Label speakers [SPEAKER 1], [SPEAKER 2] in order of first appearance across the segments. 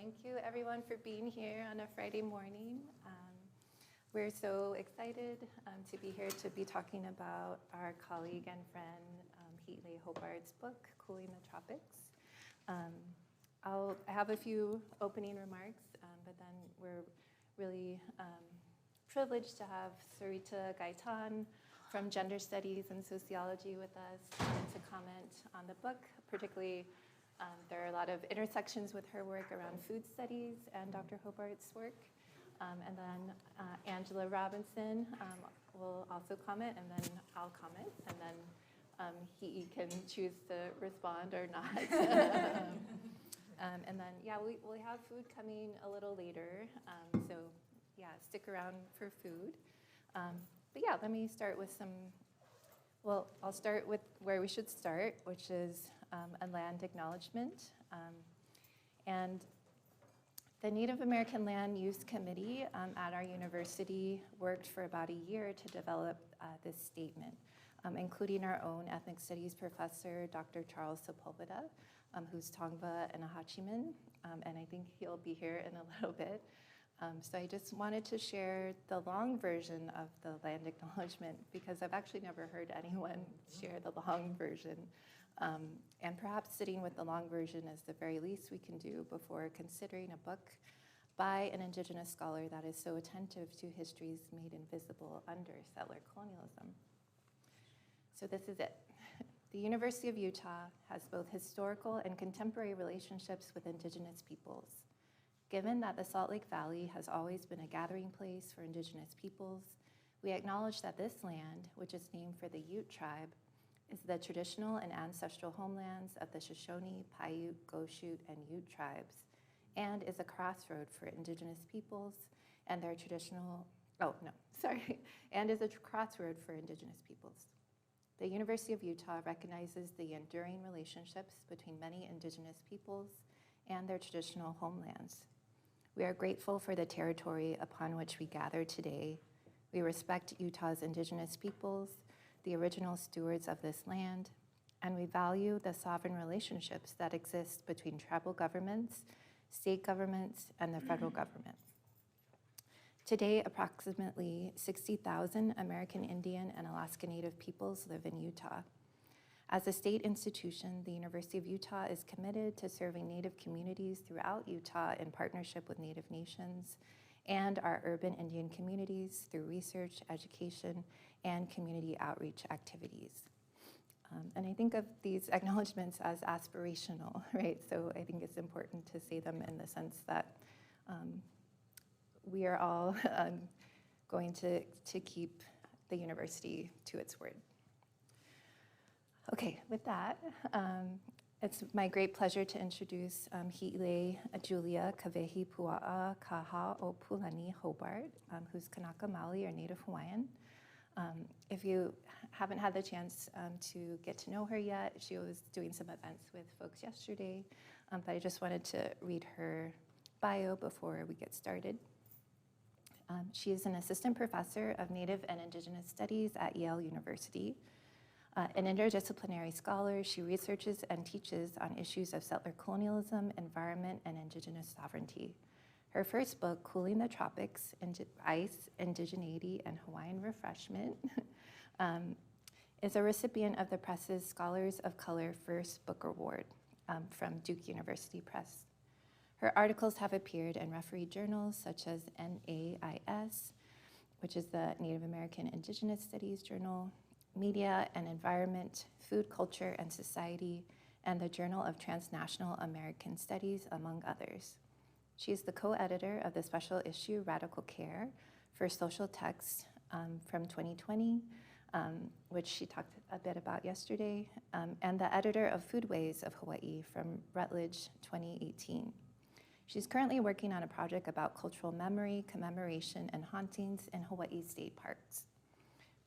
[SPEAKER 1] thank you everyone for being here on a Friday morning. We're so excited to be here to be talking about our colleague and friend Hiʻilei Hobart's book, Cooling the Tropics. I have a few opening remarks, but then we're really privileged to have Sarita Gaytán from Gender Studies and Sociology with us to comment on the book. Particularly, there are a lot of intersections with her work around food studies and Dr. Hobart's work. And then Angela Robinson will also comment, and then I'll comment, and then he can choose to respond or not. And then, yeah, we'll have food coming a little later, so yeah, stick around for food. But yeah, let me start with well, I'll start with where we should start, which is a land acknowledgement. And the Native American Land Use Committee at our university worked for about a year to develop this statement, including our own ethnic studies professor, Dr. Charles Sepulveda, who's Tongva and a Hachiman, and I think he'll be here in a little bit. So I just wanted to share the long version of the land acknowledgement because I've actually never heard anyone share the long version. And perhaps sitting with the long version is the very least we can do before considering a book by an Indigenous scholar that is so attentive to histories made invisible under settler colonialism. So this is it. The University of Utah has both historical and contemporary relationships with Indigenous peoples. Given that the Salt Lake Valley has always been a gathering place for Indigenous peoples, we acknowledge that this land, which is named for the Ute tribe, is the traditional and ancestral homelands of the Shoshone, Paiute, Goshute, and Ute tribes, and is a crossroad for Indigenous peoples and their and is a crossroad for Indigenous peoples. The University of Utah recognizes the enduring relationships between many Indigenous peoples and their traditional homelands. We are grateful for the territory upon which we gather today. We respect Utah's Indigenous peoples, the original stewards of this land, and we value the sovereign relationships that exist between tribal governments, state governments, and the federal government. Today, approximately 60,000 American Indian and Alaska Native peoples live in Utah. As a state institution, the University of Utah is committed to serving Native communities throughout Utah in partnership with Native nations and our urban Indian communities through research, education, and community outreach activities. And I think of these acknowledgements as aspirational, right? So I think it's important to say them in the sense that we are all going to keep the university to its word. Okay, with that, it's my great pleasure to introduce Hiʻilei Julia Kawehipuaakahaopulani Hobart, who's Kanaka Maoli or Native Hawaiian. If you haven't had the chance to get to know her yet, she was doing some events with folks yesterday, but I just wanted to read her bio before we get started. She is an assistant professor of Native and Indigenous Studies at Yale University. An interdisciplinary scholar, she researches and teaches on issues of settler colonialism, environment, and Indigenous sovereignty. Her first book, Cooling the Tropics, Ice, Indigeneity and Hawaiian Refreshment, is a recipient of the press's Scholars of Color First Book Award from Duke University Press. Her articles have appeared in refereed journals such as NAIS, which is the Native American Indigenous Studies Journal, Media and Environment, Food, Culture, and Society, and the Journal of Transnational American Studies, among others. She is the co-editor of the special issue Radical Care for Social Texts from 2020, which she talked a bit about yesterday, and the editor of Foodways of Hawaii from Routledge 2018. She's currently working on a project about cultural memory, commemoration, and hauntings in Hawaii state parks.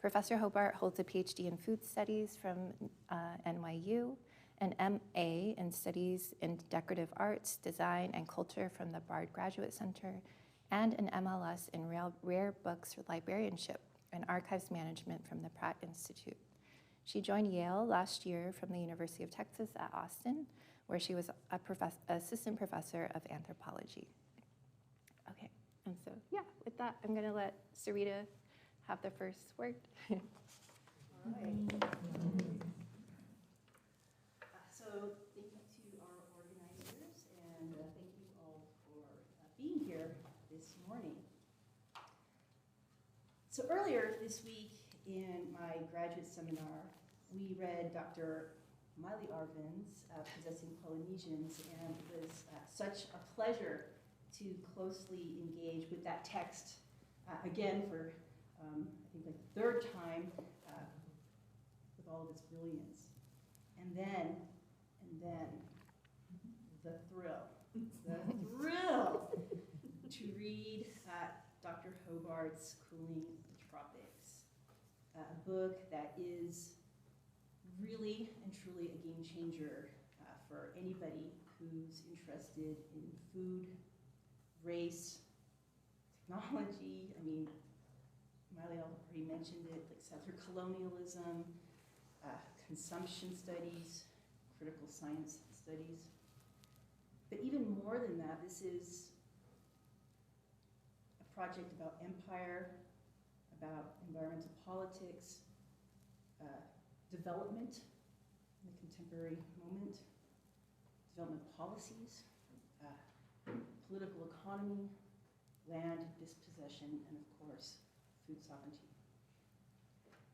[SPEAKER 1] Professor Hobart holds a PhD in food studies from NYU, an MA in studies in decorative arts, design, and culture from the Bard Graduate Center, and an MLS in rare books librarianship and archives management from the Pratt Institute. She joined Yale last year from the University of Texas at Austin, where she was assistant professor of anthropology. Okay, and so yeah, with that, I'm going to let Sarita have the first word.
[SPEAKER 2] All right. So thank you to our organizers, and thank you all for being here this morning. So earlier this week in my graduate seminar, we read Dr. Maile Arvin's Possessing Polynesians, and it was such a pleasure to closely engage with that text again for I think like the third time with all of its brilliance. And then the thrill to read Dr. Hobart's Cooling the Tropics, a book that is really and truly a game changer for anybody who's interested in food, race, technology. I mean, Maile already mentioned it, like settler colonialism, consumption studies, critical science studies. But even more than that, this is a project about empire, about environmental politics, development in the contemporary moment, development policies, political economy, land dispossession, and of course, food sovereignty.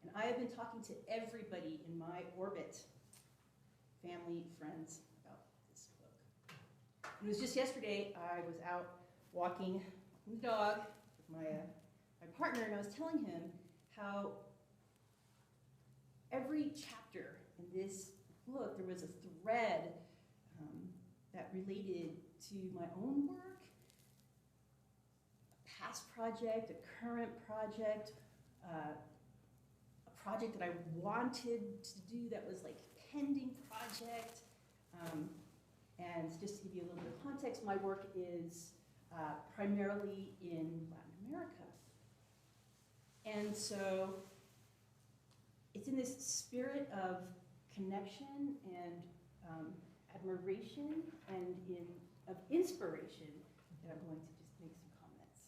[SPEAKER 2] And I have been talking to everybody in my orbit, family, friends, about this book. It was just yesterday, I was out walking the dog with my partner, and I was telling him how every chapter in this book, there was a thread that related to my own work, a past project, a current project, a project that I wanted to do that was like a pending project. And just to give you a little bit of context, my work is primarily in Latin America. And so it's in this spirit of connection and admiration and of inspiration that I'm going to just make some comments.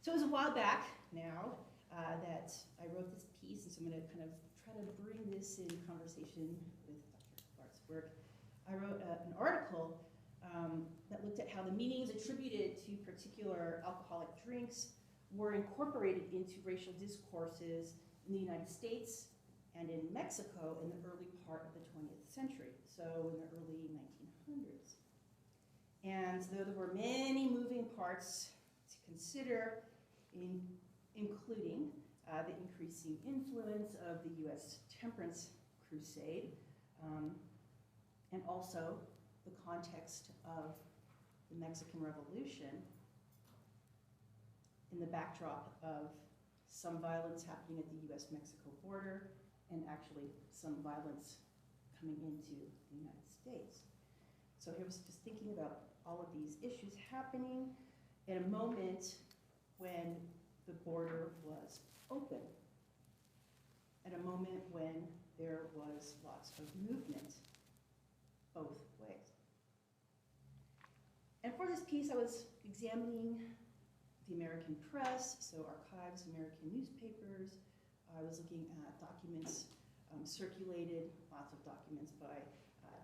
[SPEAKER 2] So it was a while back now that I wrote this piece, and so I'm going to kind of try to bring this in conversation with Dr. Hobart's work. I wrote an article that looked at how the meanings attributed to particular alcoholic drinks were incorporated into racial discourses in the United States and in Mexico in the early part of the 20th century, so in the early 1900s. And though there were many moving parts to consider, including the increasing influence of the US temperance crusade, and also the context of the Mexican Revolution, in the backdrop of some violence happening at the US-Mexico border, and actually some violence coming into the United States. So I was just thinking about all of these issues happening in a moment when the border was open, at a moment when there was lots of movement both ways. And for this piece, I was examining the American press, so archives, American newspapers. I was looking at documents circulated, lots of documents by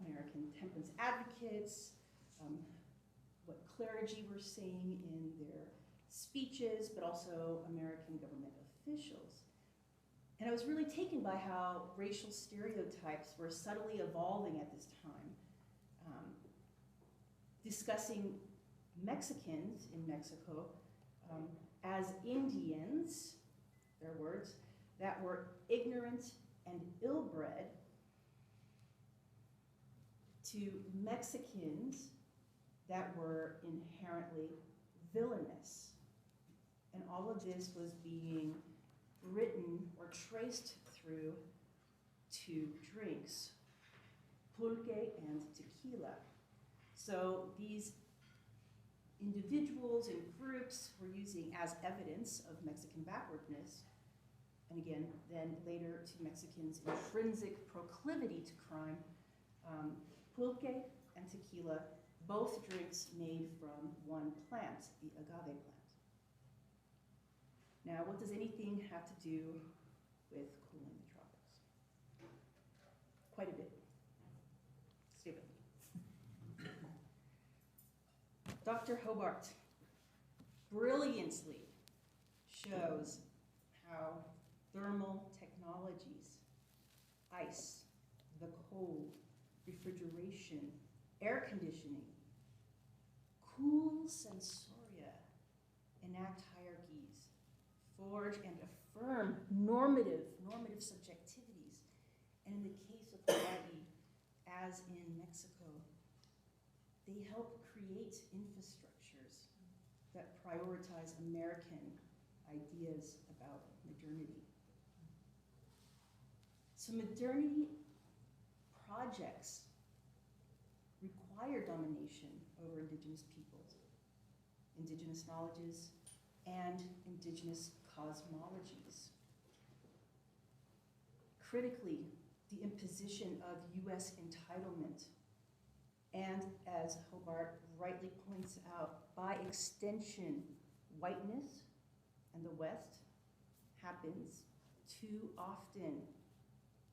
[SPEAKER 2] American temperance advocates, what clergy were saying in their speeches, but also American government officials. And I was really taken by how racial stereotypes were subtly evolving at this time, discussing Mexicans in Mexico as Indians, their words, that were ignorant and ill-bred, to Mexicans that were inherently villainous. And all of this was being written or traced through two drinks, pulque and tequila. So these individuals and groups were using as evidence of Mexican backwardness and again, then later to Mexicans' intrinsic proclivity to crime, pulque and tequila, both drinks made from one plant, the agave plant. Now, what does anything have to do with cooling the tropics? Quite a bit. Stay with me. Dr. Hobart brilliantly shows how thermal technologies, ice, the cold, refrigeration, air conditioning, cool sensoria, enact hierarchies, forge and affirm normative subjectivities. And in the case of Hawaii, as in Mexico, they help create infrastructures that prioritize American ideas about modernity. So modernity projects require domination over indigenous peoples, indigenous knowledges, and indigenous cosmologies. Critically, the imposition of US entitlement, and as Hobart rightly points out, by extension, whiteness and the West happens too often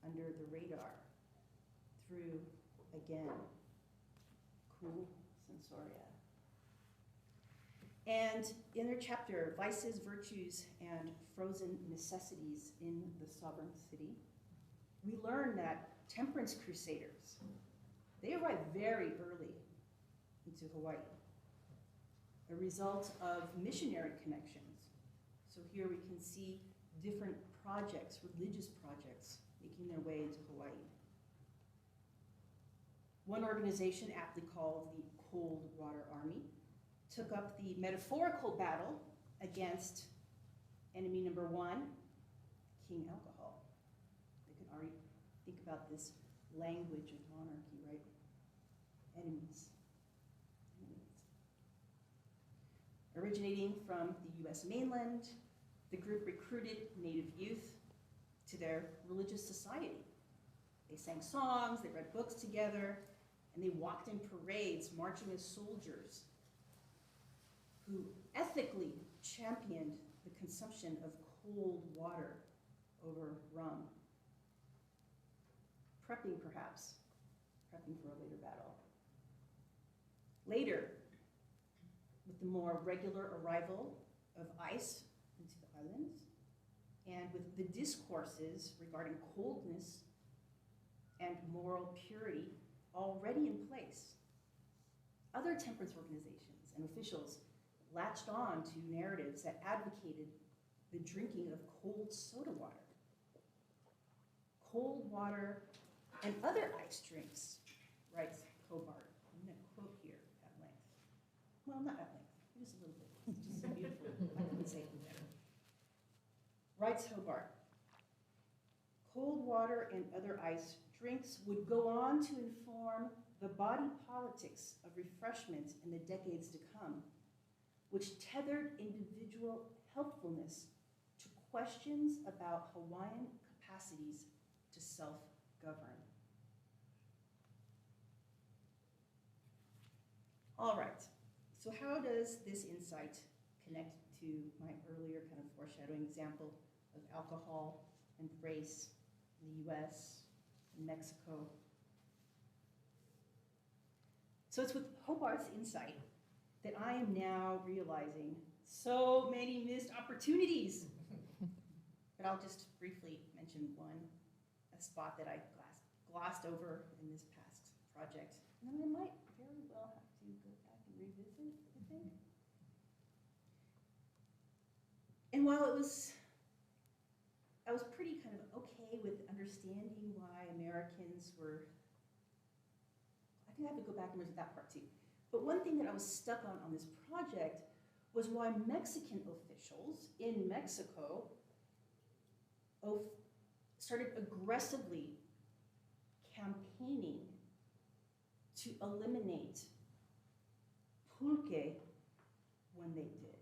[SPEAKER 2] under the radar through, again, cool sensoria. And in their chapter, Vices, Virtues, and Frozen Necessities in the Sovereign City, we learn that temperance crusaders, they arrived very early into Hawaii, a result of missionary connections. So here we can see different projects, religious projects, making their way into Hawaii. One organization, aptly called the Cold Water Army, took up the metaphorical battle against enemy number one, King Alcohol. You can already think about this language of monarchy, right? Enemies. Originating from the US mainland, the group recruited Native youth to their religious society. They sang songs, they read books together, and they walked in parades, marching as soldiers who ethically championed the consumption of cold water over rum. Prepping, perhaps, prepping for a later battle. Later, with the more regular arrival of ice into the islands, and with the discourses regarding coldness and moral purity already in place, other temperance organizations and officials latched on to narratives that advocated the drinking of cold soda water. Cold water and other ice drinks, writes Hobart. I'm going to quote here at length. Well, not at length, just a little bit. It's just so beautiful. I couldn't say it better. Writes Hobart, cold water and other ice drinks would go on to inform the body politics of refreshment in the decades to come, which tethered individual helpfulness to questions about Hawaiian capacities to self-govern. All right, so how does this insight connect to my earlier kind of foreshadowing example of alcohol and race in the US and Mexico? So it's with Hobart's insight that I am now realizing so many missed opportunities. But I'll just briefly mention one, a spot that I glossed over in this past project. And then I might very well have to go back and revisit, I think. And while I was pretty kind of okay with understanding why Americans were, I think I have to go back and revisit that part too. But one thing that I was stuck on this project was why Mexican officials in Mexico started aggressively campaigning to eliminate pulque when they did.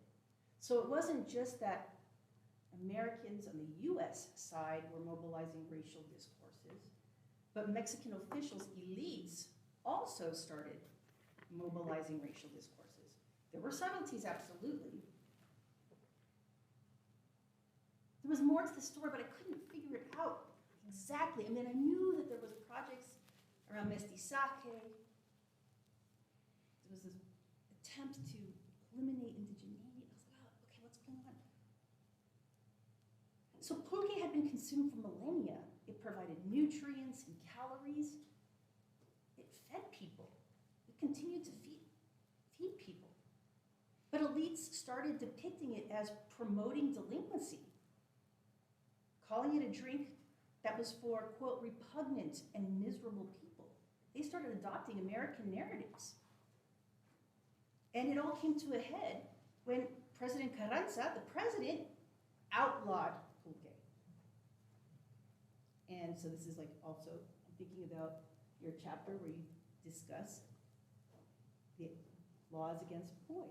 [SPEAKER 2] So it wasn't just that Americans on the US side were mobilizing racial discourses, but Mexican officials, elites, also started mobilizing racial discourses. There were subtleties, absolutely. There was more to the story, but I couldn't figure it out exactly. I mean, I knew that there was projects around mestizaje. There was this attempt to eliminate indigeneity. I was like, oh, okay, what's going on? So pulque had been consumed for millennia. It provided nutrients and calories. It fed people. It continued to feed people. But elites started depicting it as promoting delinquency, calling it a drink that was for, quote, repugnant and miserable people. They started adopting American narratives. And it all came to a head when President Carranza, the president, outlawed pulque. And so this is like also, I'm thinking about your chapter where you discuss the laws against poi.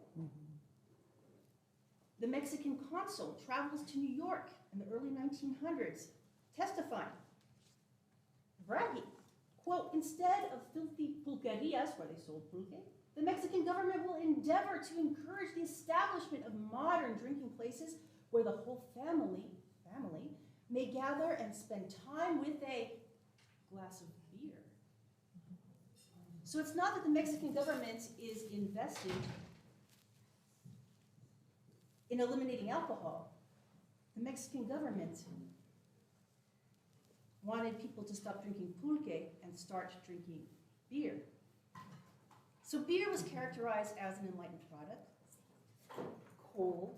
[SPEAKER 2] The Mexican consul travels to New York in the early 1900s, testifying, bragging, quote, instead of filthy pulquerias where they sold pulque, the Mexican government will endeavor to encourage the establishment of modern drinking places where the whole family may gather and spend time with a glass of beer. So it's not that the Mexican government is invested in eliminating alcohol. The Mexican government wanted people to stop drinking pulque and start drinking beer. So beer was characterized as an enlightened product, cold,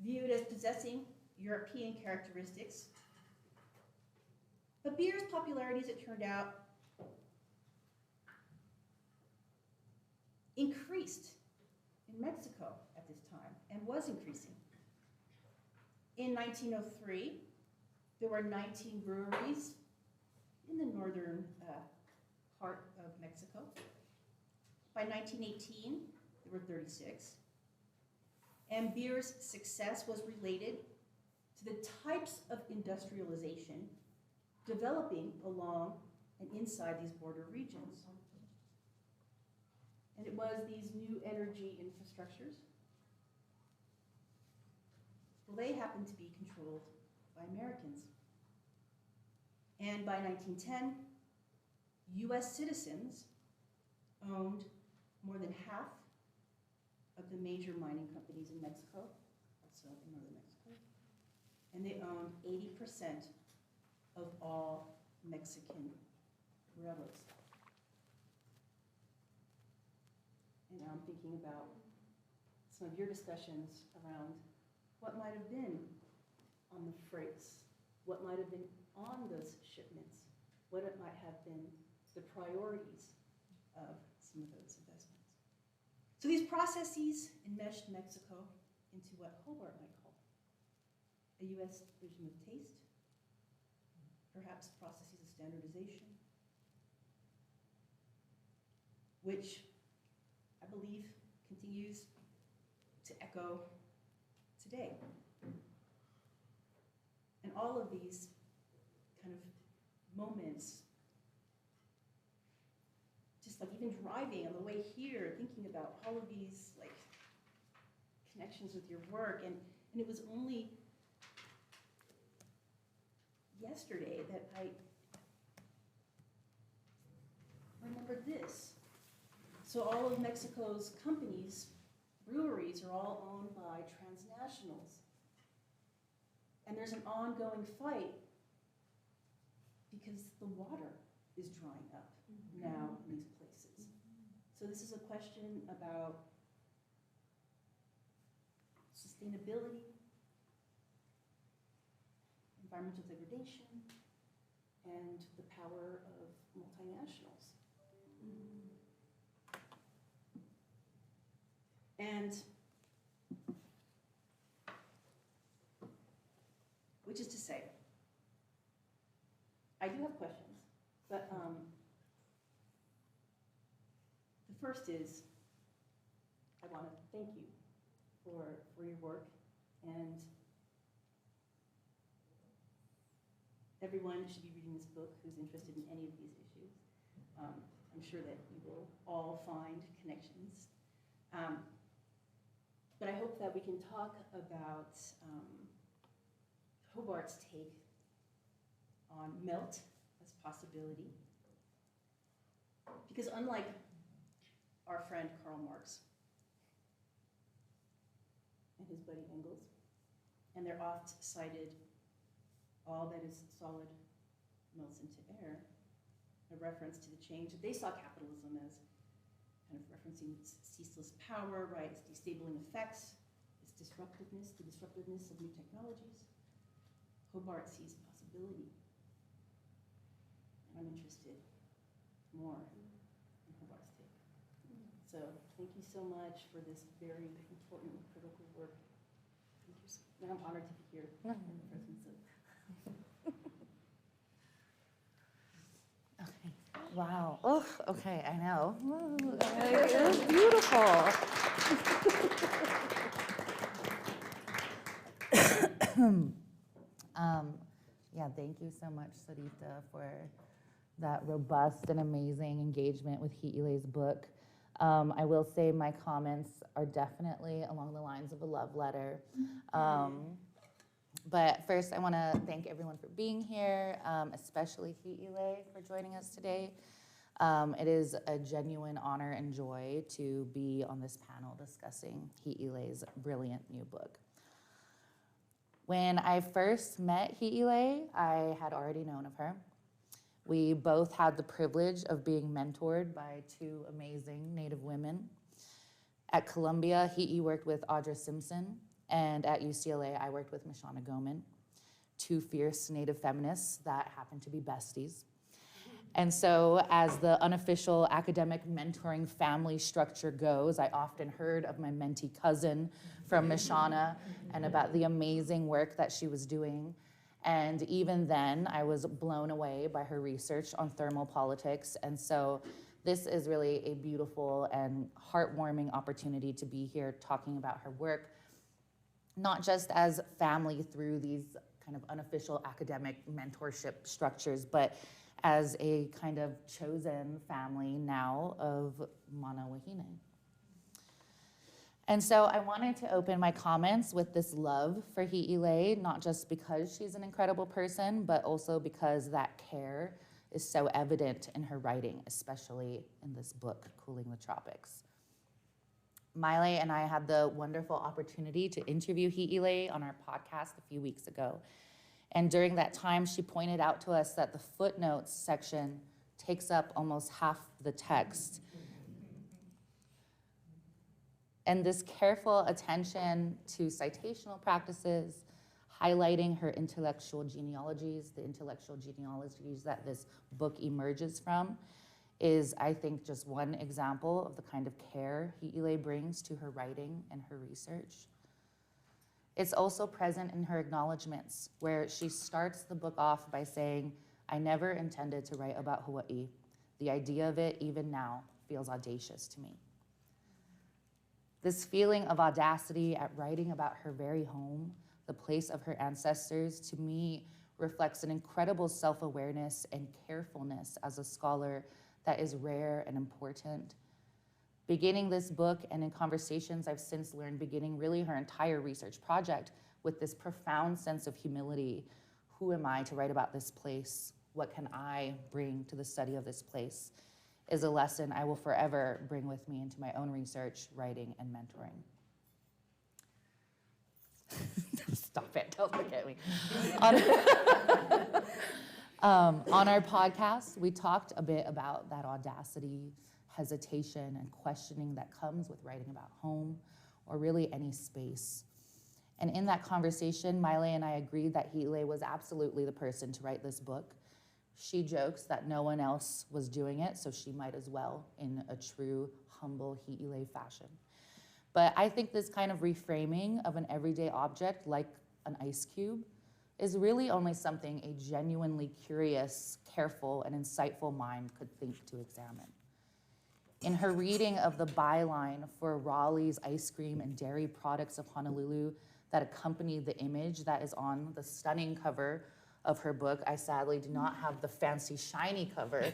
[SPEAKER 2] viewed as possessing European characteristics. But beer's popularity, as it turned out, increased in Mexico at this time and was increasing. In 1903, there were 19 breweries in the northern part of Mexico. By 1918, there were 36. And beer's success was related to the types of industrialization developing along and inside these border regions. And it was these new energy infrastructures. Well, they happened to be controlled by Americans. And by 1910, US citizens owned more than half of the major mining companies in Mexico, also in northern Mexico, and they owned 80% of all Mexican railroads. And now I'm thinking about some of your discussions around what might have been on the freights, what might have been on those shipments, what it might have been the priorities of some of those investments. So these processes enmeshed Mexico into what Hobart might call a US vision of taste, perhaps processes of standardization, which I believe continues to echo today. And all of these kind of moments, just like even driving on the way here, thinking about all of these like connections with your work, and it was only yesterday that I remembered this. So all of Mexico's companies, breweries, are all owned by transnationals. And there's an ongoing fight because the water is drying up now in these places. So this is a question about sustainability, environmental degradation, and the power of multinationals. And which is to say, I do have questions, but the first is, I want to thank you for your work And everyone should be reading this book who's interested in any of these issues. I'm sure that you will all find connections. But I hope that we can talk about Hobart's take on melt as possibility. Because unlike our friend Karl Marx and his buddy Engels, and their oft-cited all that is solid melts into air, a reference to the change that they saw capitalism as kind of referencing its ceaseless power, right, its destabling effects, its disruptiveness, the disruptiveness of new technologies. Hobart sees possibility. And I'm interested more in Hobart's take. So thank you so much for this very important, critical work. Thank you. And I'm honored to be here in the presence of.
[SPEAKER 3] Okay. Wow. Oh, okay, I know. Ooh, it was beautiful. Yeah, thank you so much, Sarita, for that robust and amazing engagement with Hiʻilei's book. I will say my comments are definitely along the lines of a love letter. But first, I want to thank everyone for being here, especially Hiʻilei for joining us today. It is a genuine honor and joy to be on this panel discussing Hiʻilei's brilliant new book. When I first met Hiʻilei, I had already known of her. We both had the privilege of being mentored by two amazing Native women. At Columbia, Hi'i worked with Audra Simpson, and at UCLA, I worked with Mishana Goman, two fierce Native feminists that happened to be besties. And so as the unofficial academic mentoring family structure goes, I often heard of my mentee cousin from Mishana and about the amazing work that she was doing. And even then, I was blown away by her research on thermal politics. And so this is really a beautiful and heartwarming opportunity to be here talking about her work, not just as family through these kind of unofficial academic mentorship structures, but as a kind of chosen family now of Mana Wahine. And so I wanted to open my comments with this love for Hiʻilei, not just because she's an incredible person, but also because that care is so evident in her writing, especially in this book, Cooling the Tropics. Maile and I had the wonderful opportunity to interview Hiʻilei on our podcast a few weeks ago. And during that time, she pointed out to us that the footnotes section takes up almost half the text. And this careful attention to citational practices, highlighting her intellectual genealogies, the intellectual genealogies that this book emerges from, is, I think, just one example of the kind of care Hiʻilei brings to her writing and her research. It's also present in her acknowledgments, where she starts the book off by saying, "I never intended to write about Hawaii. The idea of it, even now, feels audacious to me." This feeling of audacity at writing about her very home, the place of her ancestors, to me reflects an incredible self-awareness and carefulness as a scholar that is rare and important. Beginning this book, and in conversations I've since learned, beginning really her entire research project with this profound sense of humility. Who am I to write about this place? What can I bring to the study of this place? Is a lesson I will forever bring with me into my own research, writing, and mentoring. Stop it, don't look at me. On our podcast, we talked a bit about that audacity, hesitation, and questioning that comes with writing about home, or really any space. And in that conversation, Maile and I agreed that Hiʻilei was absolutely the person to write this book. She jokes that no one else was doing it, so she might as well, in a true, humble Hiʻilei fashion. But I think this kind of reframing of an everyday object, like an ice cube, is really only something a genuinely curious, careful, and insightful mind could think to examine. In her reading of the byline for Raleigh's ice cream and dairy products of Honolulu that accompany the image that is on the stunning cover of her book. I sadly do not have the fancy shiny cover,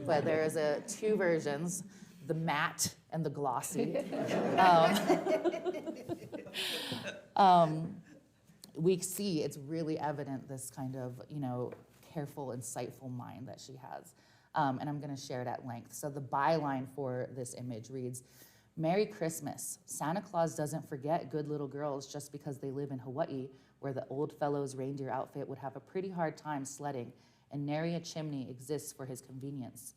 [SPEAKER 3] but there is two versions, the matte and the glossy. We see it's really evident, this kind of, careful, insightful mind that she has. And I'm gonna share it at length. So the byline for this image reads, "Merry Christmas. Santa Claus doesn't forget good little girls just because they live in Hawaii, where the old fellow's reindeer outfit would have a pretty hard time sledding, and nary a chimney exists for his convenience.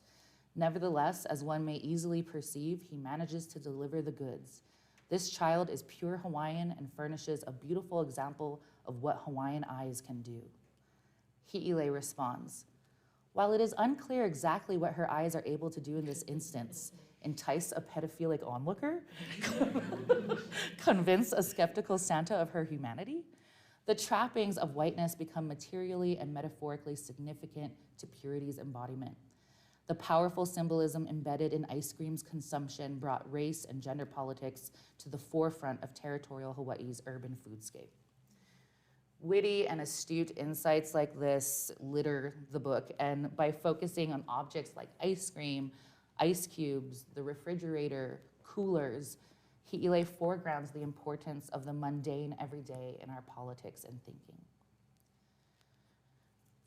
[SPEAKER 3] Nevertheless, as one may easily perceive, he manages to deliver the goods. This child is pure Hawaiian and furnishes a beautiful example of what Hawaiian eyes can do." Hiʻilei responds, "While it is unclear exactly what her eyes are able to do in this instance, entice a pedophilic onlooker? Convince a skeptical Santa of her humanity? The trappings of whiteness become materially and metaphorically significant to purity's embodiment. The powerful symbolism embedded in ice cream's consumption brought race and gender politics to the forefront of territorial Hawaii's urban foodscape." Witty and astute insights like this litter the book, and by focusing on objects like ice cream, ice cubes, the refrigerator, coolers, Hiʻilei foregrounds the importance of the mundane everyday in our politics and thinking.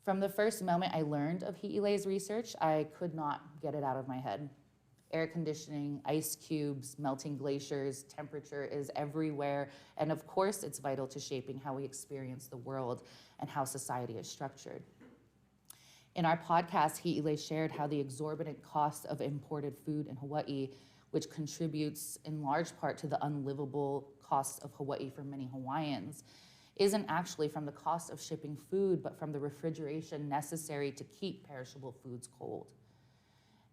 [SPEAKER 3] From the first moment I learned of Hiʻilei's research, I could not get it out of my head. Air conditioning, ice cubes, melting glaciers, temperature is everywhere, and of course it's vital to shaping how we experience the world and how society is structured. In our podcast, Hiʻilei shared how the exorbitant cost of imported food in Hawaii, which contributes in large part to the unlivable costs of Hawaii for many Hawaiians, isn't actually from the cost of shipping food, but from the refrigeration necessary to keep perishable foods cold.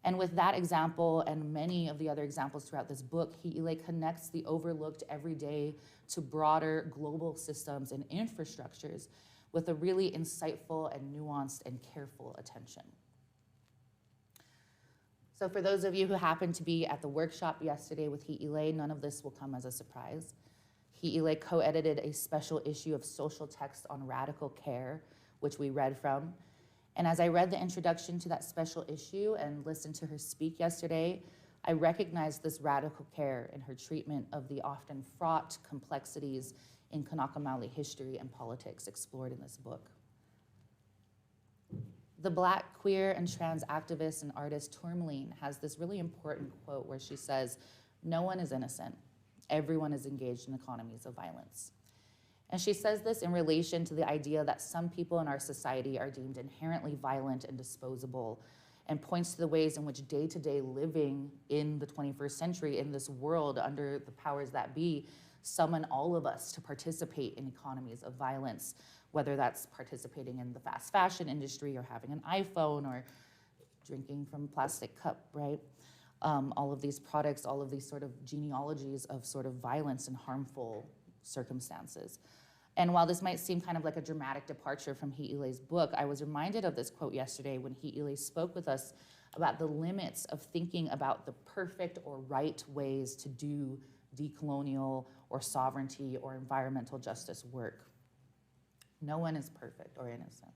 [SPEAKER 3] And with that example and many of the other examples throughout this book, Hiʻilei connects the overlooked everyday to broader global systems and infrastructures with a really insightful and nuanced and careful attention. So for those of you who happened to be at the workshop yesterday with Hiʻilei, none of this will come as a surprise. Hiʻilei co-edited a special issue of social text on radical care, which we read from. And as I read the introduction to that special issue and listened to her speak yesterday, I recognized this radical care in her treatment of the often fraught complexities in Kanaka Maoli history and politics explored in this book. The Black, queer, and trans activist and artist Tourmaline has this really important quote where she says, "No one is innocent. Everyone is engaged in economies of violence." And she says this in relation to the idea that some people in our society are deemed inherently violent and disposable, and points to the ways in which day-to-day living in the 21st century in this world under the powers that be summon all of us to participate in economies of violence, whether that's participating in the fast fashion industry or having an iPhone or drinking from a plastic cup, right? All of these products, all of these sort of genealogies of sort of violence and harmful circumstances. And while this might seem kind of like a dramatic departure from Hiʻilei's book, I was reminded of this quote yesterday when Hiʻilei spoke with us about the limits of thinking about the perfect or right ways to do decolonial or sovereignty or environmental justice work. No one is perfect or innocent.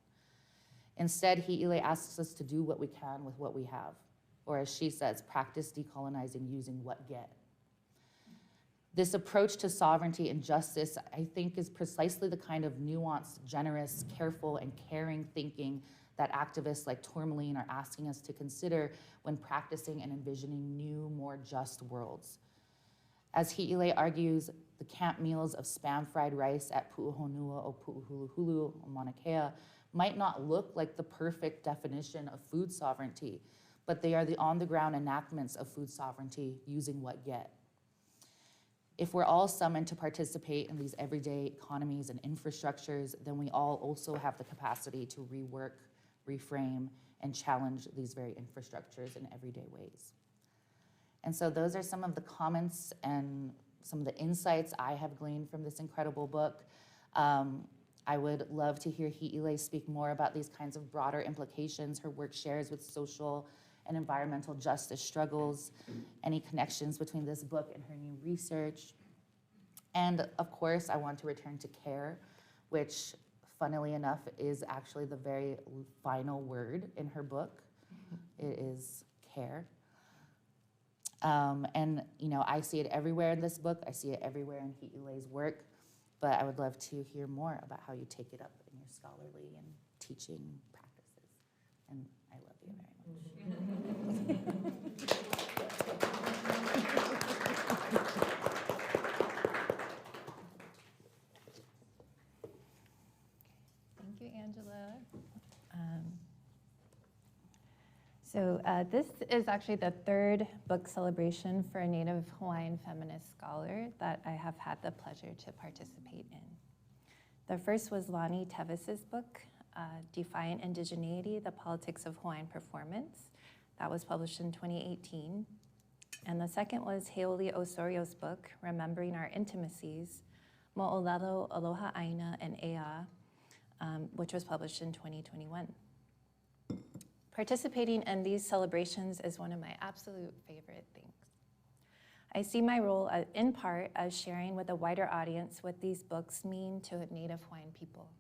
[SPEAKER 3] Instead, Hiʻilei asks us to do what we can with what we have, or as she says, practice decolonizing using what get. This approach to sovereignty and justice, I think, is precisely the kind of nuanced, generous, careful, and caring thinking that activists like Tourmaline are asking us to consider when practicing and envisioning new, more just worlds. As Hiʻilei argues, the camp meals of spam fried rice at Puʻuhonua o Puʻuhuluhulu o Mauna Kea might not look like the perfect definition of food sovereignty, but they are the on-the-ground enactments of food sovereignty using what get. If we're all summoned to participate in these everyday economies and infrastructures, then we all also have the capacity to rework, reframe, and challenge these very infrastructures in everyday ways. And so those are some of the comments and some of the insights I have gleaned from this incredible book. I would love to hear Hiʻilei speak more about these kinds of broader implications her work shares with social and environmental justice struggles, any connections between this book and her new research. And of course, I want to return to care, which funnily enough is actually the very final word in her book. It is care. And I see it everywhere in this book. I see it everywhere in Hiʻilei's work. But I would love to hear more about how you take it up in your scholarly and teaching practices. And I love you very much.
[SPEAKER 1] Thank you, Angela. So this is actually the third book celebration for a Native Hawaiian feminist scholar that I have had the pleasure to participate in. The first was Lani Tevis's book, Defiant Indigeneity, The Politics of Hawaiian Performance. That was published in 2018. And the second was Hiʻilei Osorio's book, Remembering Our Intimacies, Mo'olelo, Aloha Aina, and Ea, which was published in 2021. Participating in these celebrations is one of my absolute favorite things. I see my role in part as sharing with a wider audience what these books mean to Native Hawaiian people.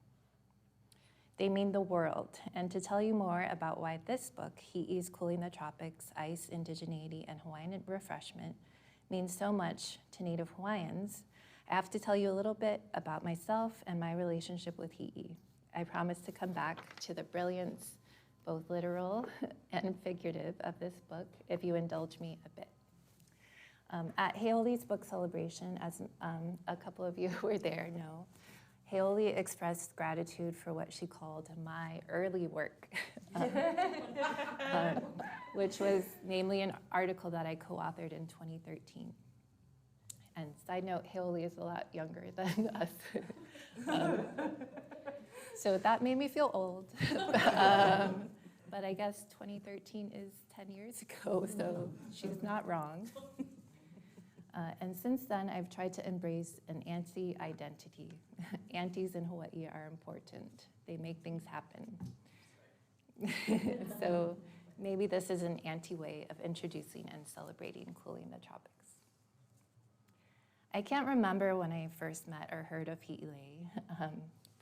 [SPEAKER 1] They mean the world, and to tell you more about why this book, Hi'i's Cooling the Tropics, Ice, Indigeneity, and Hawaiian Refreshment, means so much to Native Hawaiians, I have to tell you a little bit about myself and my relationship with Hi'i. I promise to come back to the brilliance, both literal and figurative, of this book, if you indulge me a bit. At Hiʻilei's book celebration, as a couple of you who were there know, Hiʻilei expressed gratitude for what she called my early work, which was namely an article that I co-authored in 2013. And side note, Hiʻilei is a lot younger than us. So that made me feel old. But I guess 2013 is 10 years ago, so she's not wrong. And since then, I've tried to embrace an auntie identity. Aunties in Hawaii are important. They make things happen. So maybe this is an auntie way of introducing and celebrating Cooling the Tropics. I can't remember when I first met or heard of Hiʻilei,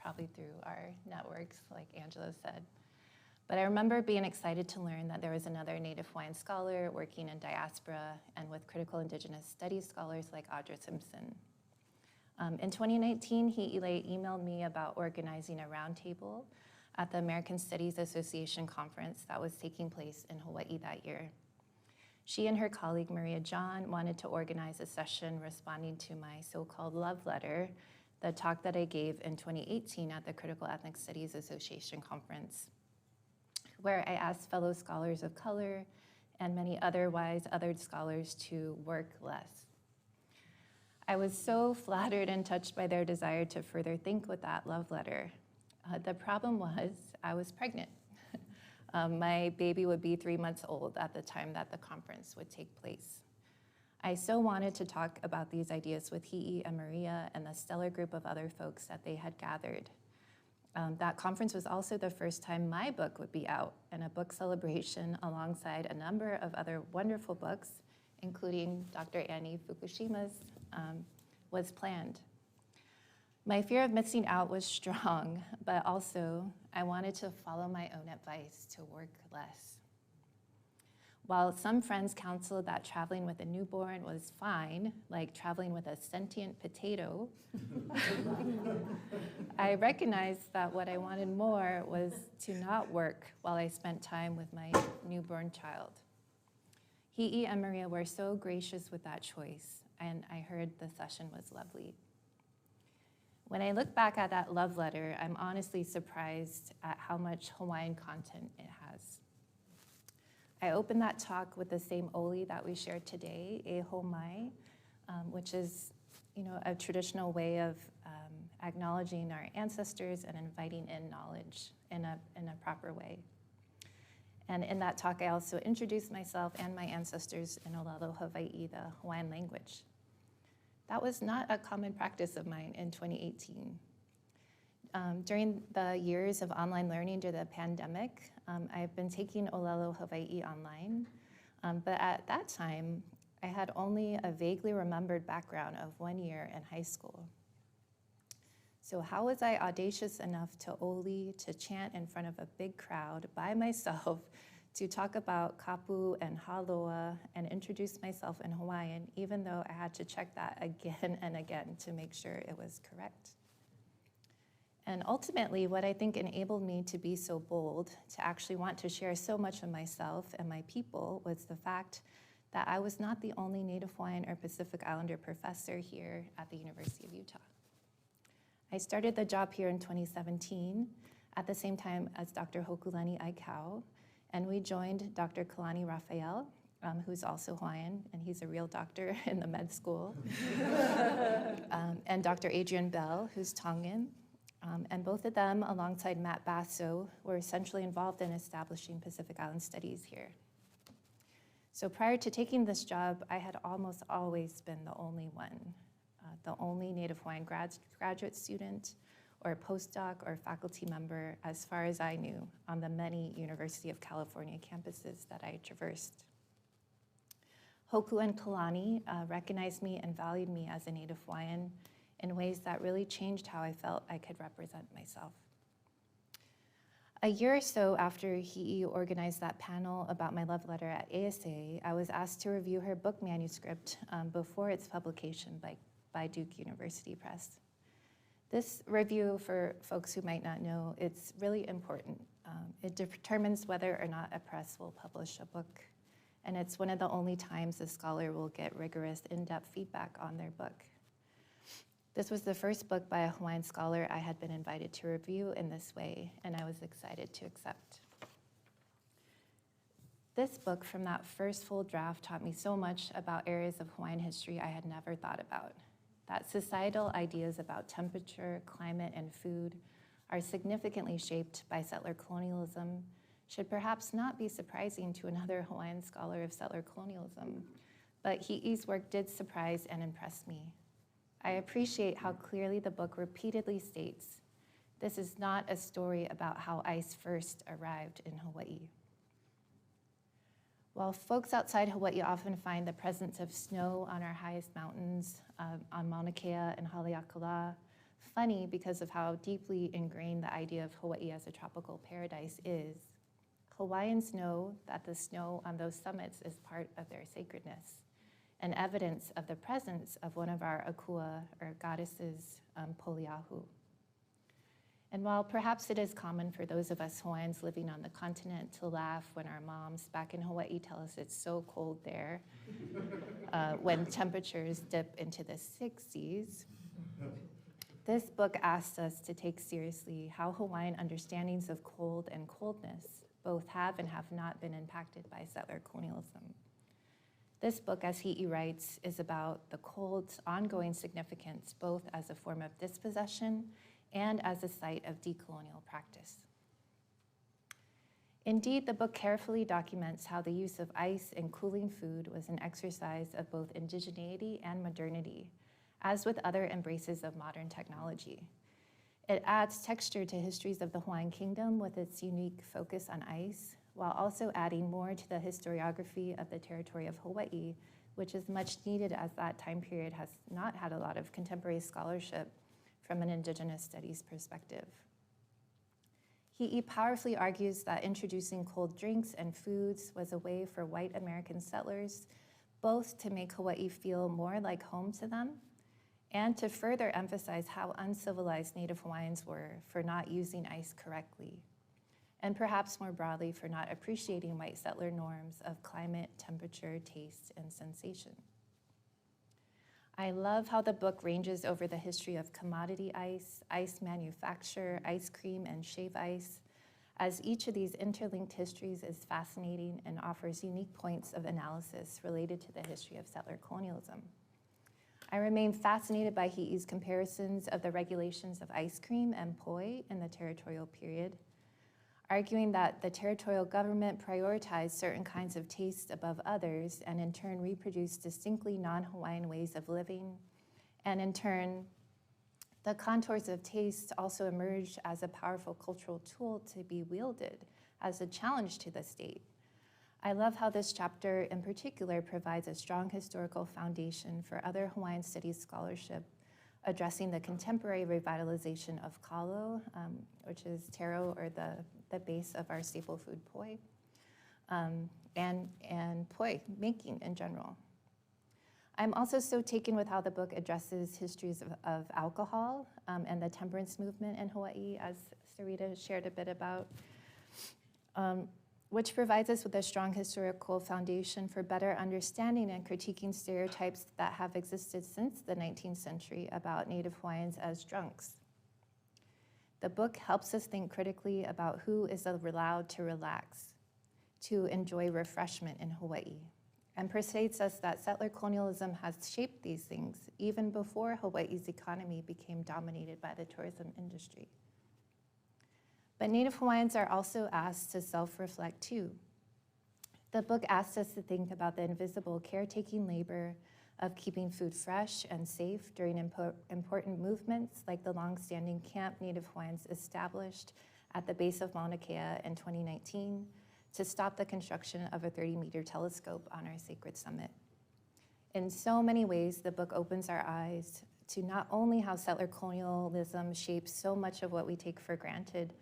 [SPEAKER 1] probably through our networks, like Angela said. But I remember being excited to learn that there was another Native Hawaiian scholar working in diaspora and with critical Indigenous studies scholars like Audra Simpson. In 2019, Hiʻilei emailed me about organizing a roundtable at the American Studies Association conference that was taking place in Hawaii that year. She and her colleague Maria John wanted to organize a session responding to my so-called love letter, the talk that I gave in 2018 at the Critical Ethnic Studies Association conference, where I asked fellow scholars of color and many otherwise othered scholars to work less. I was so flattered and touched by their desire to further think with that love letter. The problem was I was pregnant. My baby would be 3 months old at the time that the conference would take place. I so wanted to talk about these ideas with Hi'i and Maria and the stellar group of other folks that they had gathered. That conference was also the first time my book would be out, and a book celebration alongside a number of other wonderful books, including Dr. Annie Fukushima's, was planned. My fear of missing out was strong, but also I wanted to follow my own advice to work less. While some friends counseled that traveling with a newborn was fine, like traveling with a sentient potato, I recognized that what I wanted more was to not work while I spent time with my newborn child. Hi'i and Maria were so gracious with that choice, and I heard the session was lovely. When I look back at that love letter, I'm honestly surprised at how much Hawaiian content it has. I opened that talk with the same oli that we shared today, e ho mai, which is, a traditional way of acknowledging our ancestors and inviting in knowledge in a proper way. And in that talk, I also introduced myself and my ancestors in Olelo Hawaii, the Hawaiian language. That was not a common practice of mine in 2018. During the years of online learning due to the pandemic, I've been taking Olelo Hawaii online, but at that time, I had only a vaguely remembered background of 1 year in high school. So how was I audacious enough to chant in front of a big crowd by myself, to talk about kapu and haloa and introduce myself in Hawaiian, even though I had to check that again and again to make sure it was correct? And ultimately, what I think enabled me to be so bold, to actually want to share so much of myself and my people, was the fact that I was not the only Native Hawaiian or Pacific Islander professor here at the University of Utah. I started the job here in 2017 at the same time as Dr. Hokulani Aikau, and we joined Dr. Kalani Raphael, who's also Hawaiian, and he's a real doctor in the med school, and Dr. Adrian Bell, who's Tongan. And both of them, alongside Matt Basso, were essentially involved in establishing Pacific Island studies here. So prior to taking this job, I had almost always been the only one, the only Native Hawaiian graduate student or postdoc or faculty member, as far as I knew, on the many University of California campuses that I traversed. Hoku and Kalani recognized me and valued me as a Native Hawaiian in ways that really changed how I felt I could represent myself. A year or so after Hi'i organized that panel about my love letter at ASA, I was asked to review her book manuscript before its publication by Duke University Press. This review, for folks who might not know, it's really important. It determines whether or not a press will publish a book, and it's one of the only times a scholar will get rigorous, in-depth feedback on their book. This was the first book by a Hawaiian scholar I had been invited to review in this way, and I was excited to accept. This book from that first full draft taught me so much about areas of Hawaiian history I had never thought about. That societal ideas about temperature, climate, and food are significantly shaped by settler colonialism should perhaps not be surprising to another Hawaiian scholar of settler colonialism, but Hi'i's work did surprise and impress me. I appreciate how clearly the book repeatedly states, this is not a story about how ice first arrived in Hawaii. While folks outside Hawaii often find the presence of snow on our highest mountains, on Mauna Kea and Haleakala, funny because of how deeply ingrained the idea of Hawaii as a tropical paradise is, Hawaiians know that the snow on those summits is part of their sacredness, and evidence of the presence of one of our akua, or goddesses, Poliahu. And while perhaps it is common for those of us Hawaiians living on the continent to laugh when our moms back in Hawaii tell us it's so cold there, when temperatures dip into the 60s, this book asks us to take seriously how Hawaiian understandings of cold and coldness both have and have not been impacted by settler colonialism. This book, as Hi'i writes, is about the cold's ongoing significance both as a form of dispossession and as a site of decolonial practice. Indeed, the book carefully documents how the use of ice in cooling food was an exercise of both indigeneity and modernity, as with other embraces of modern technology. It adds texture to histories of the Hawaiian Kingdom with its unique focus on ice, while also adding more to the historiography of the territory of Hawaii, which is much needed as that time period has not had a lot of contemporary scholarship from an indigenous studies perspective. Hi'i powerfully argues that introducing cold drinks and foods was a way for white American settlers both to make Hawaii feel more like home to them and to further emphasize how uncivilized Native Hawaiians were for not using ice correctly, and perhaps more broadly for not appreciating white settler norms of climate, temperature, taste, and sensation. I love how the book ranges over the history of commodity ice, ice manufacture, ice cream, and shave ice, as each of these interlinked histories is fascinating and offers unique points of analysis related to the history of settler colonialism. I remain fascinated by Hi'i's comparisons of the regulations of ice cream and poi in the territorial period, arguing that the territorial government prioritized certain kinds of taste above others and in turn reproduced distinctly non-Hawaiian ways of living. And in turn, the contours of taste also emerged as a powerful cultural tool to be wielded as a challenge to the state, I love how this chapter in particular provides a strong historical foundation for other Hawaiian studies scholarship addressing the contemporary revitalization of kalo, which is taro, or the base of our staple food poi, and poi making in general. I'm also so taken with how the book addresses histories of alcohol and the temperance movement in Hawaii, as Sarita shared a bit about, which provides us with a strong historical foundation for better understanding and critiquing stereotypes that have existed since the 19th century about Native Hawaiians as drunks. The book helps us think critically about who is allowed to relax, to enjoy refreshment in Hawaii, and persuades us that settler colonialism has shaped these things even before Hawaii's economy became dominated by the tourism industry. But Native Hawaiians are also asked to self-reflect too. The book asks us to think about the invisible caretaking labor of keeping food fresh and safe during important movements like the long-standing camp Native Hawaiians established at the base of Mauna Kea in 2019 to stop the construction of a 30-meter telescope on our sacred summit. In so many ways, the book opens our eyes to not only how settler colonialism shapes so much of what we take for granted,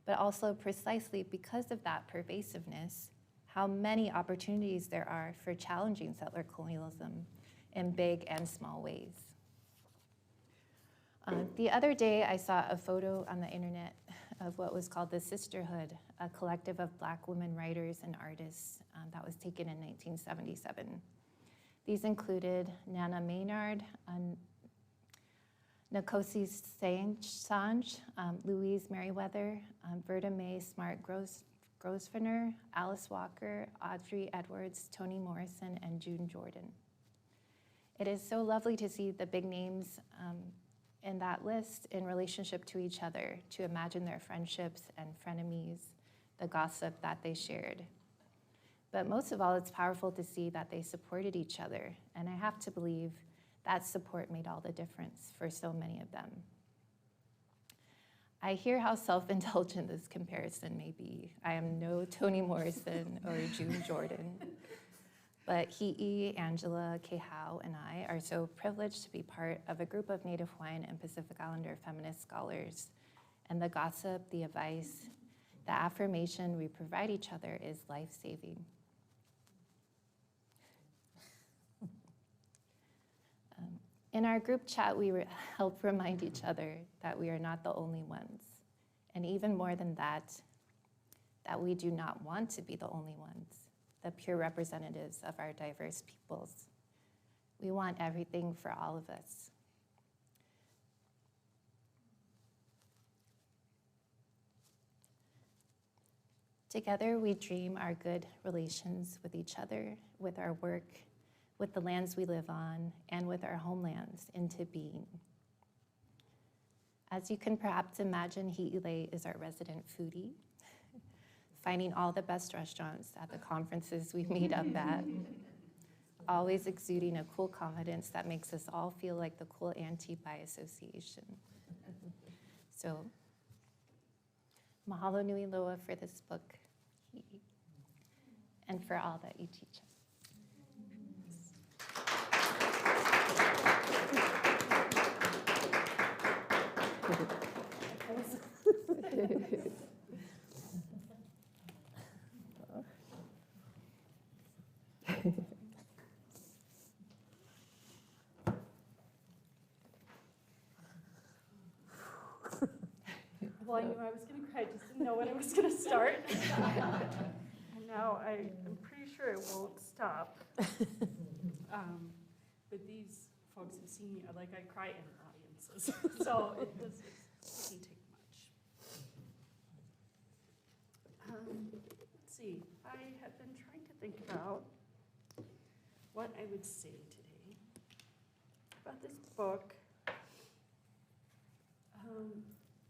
[SPEAKER 1] but also precisely because of that pervasiveness, how many opportunities there are for challenging settler colonialism in big and small ways. The other day, I saw a photo on the internet of what was called the Sisterhood, a collective of Black women writers and artists that was taken in 1977. These included Nana Maynard, Nkosi Sanj, Louise Merriweather, Verda Mae Smart Grosvenor, Alice Walker, Audrey Edwards, Toni Morrison, and June Jordan. It is so lovely to see the big names in that list in relationship to each other, to imagine their friendships and frenemies, the gossip that they shared. But most of all, it's powerful to see that they supported each other, and I have to believe that support made all the difference for so many of them. I hear how self-indulgent this comparison may be. I am no Toni Morrison or June Jordan, but Hi'i, Angela, Kehau, and I are so privileged to be part of a group of Native Hawaiian and Pacific Islander feminist scholars, and the gossip, the advice, the affirmation we provide each other is life-saving. In our group chat, we help remind each other that we are not the only ones. And even more than that, that we do not want to be the only ones, the pure representatives of our diverse peoples. We want everything for all of us. Together, we dream our good relations with each other, with our work, with the lands we live on, and with our homelands into being. As you can perhaps imagine, Hiʻilei is our resident foodie, finding all the best restaurants at the conferences we meet up at, always exuding a cool confidence that makes us all feel like the cool auntie by association. So, mahalo nui loa for this book, and for all that you teach us.
[SPEAKER 4] Well, I knew I was going to cry, just didn't know when I was going to start. And now I'm pretty sure it won't stop. But these folks have seen me, like I cry in audiences, so it doesn't take much. Let's see, I have been trying to think about what I would say today about this book.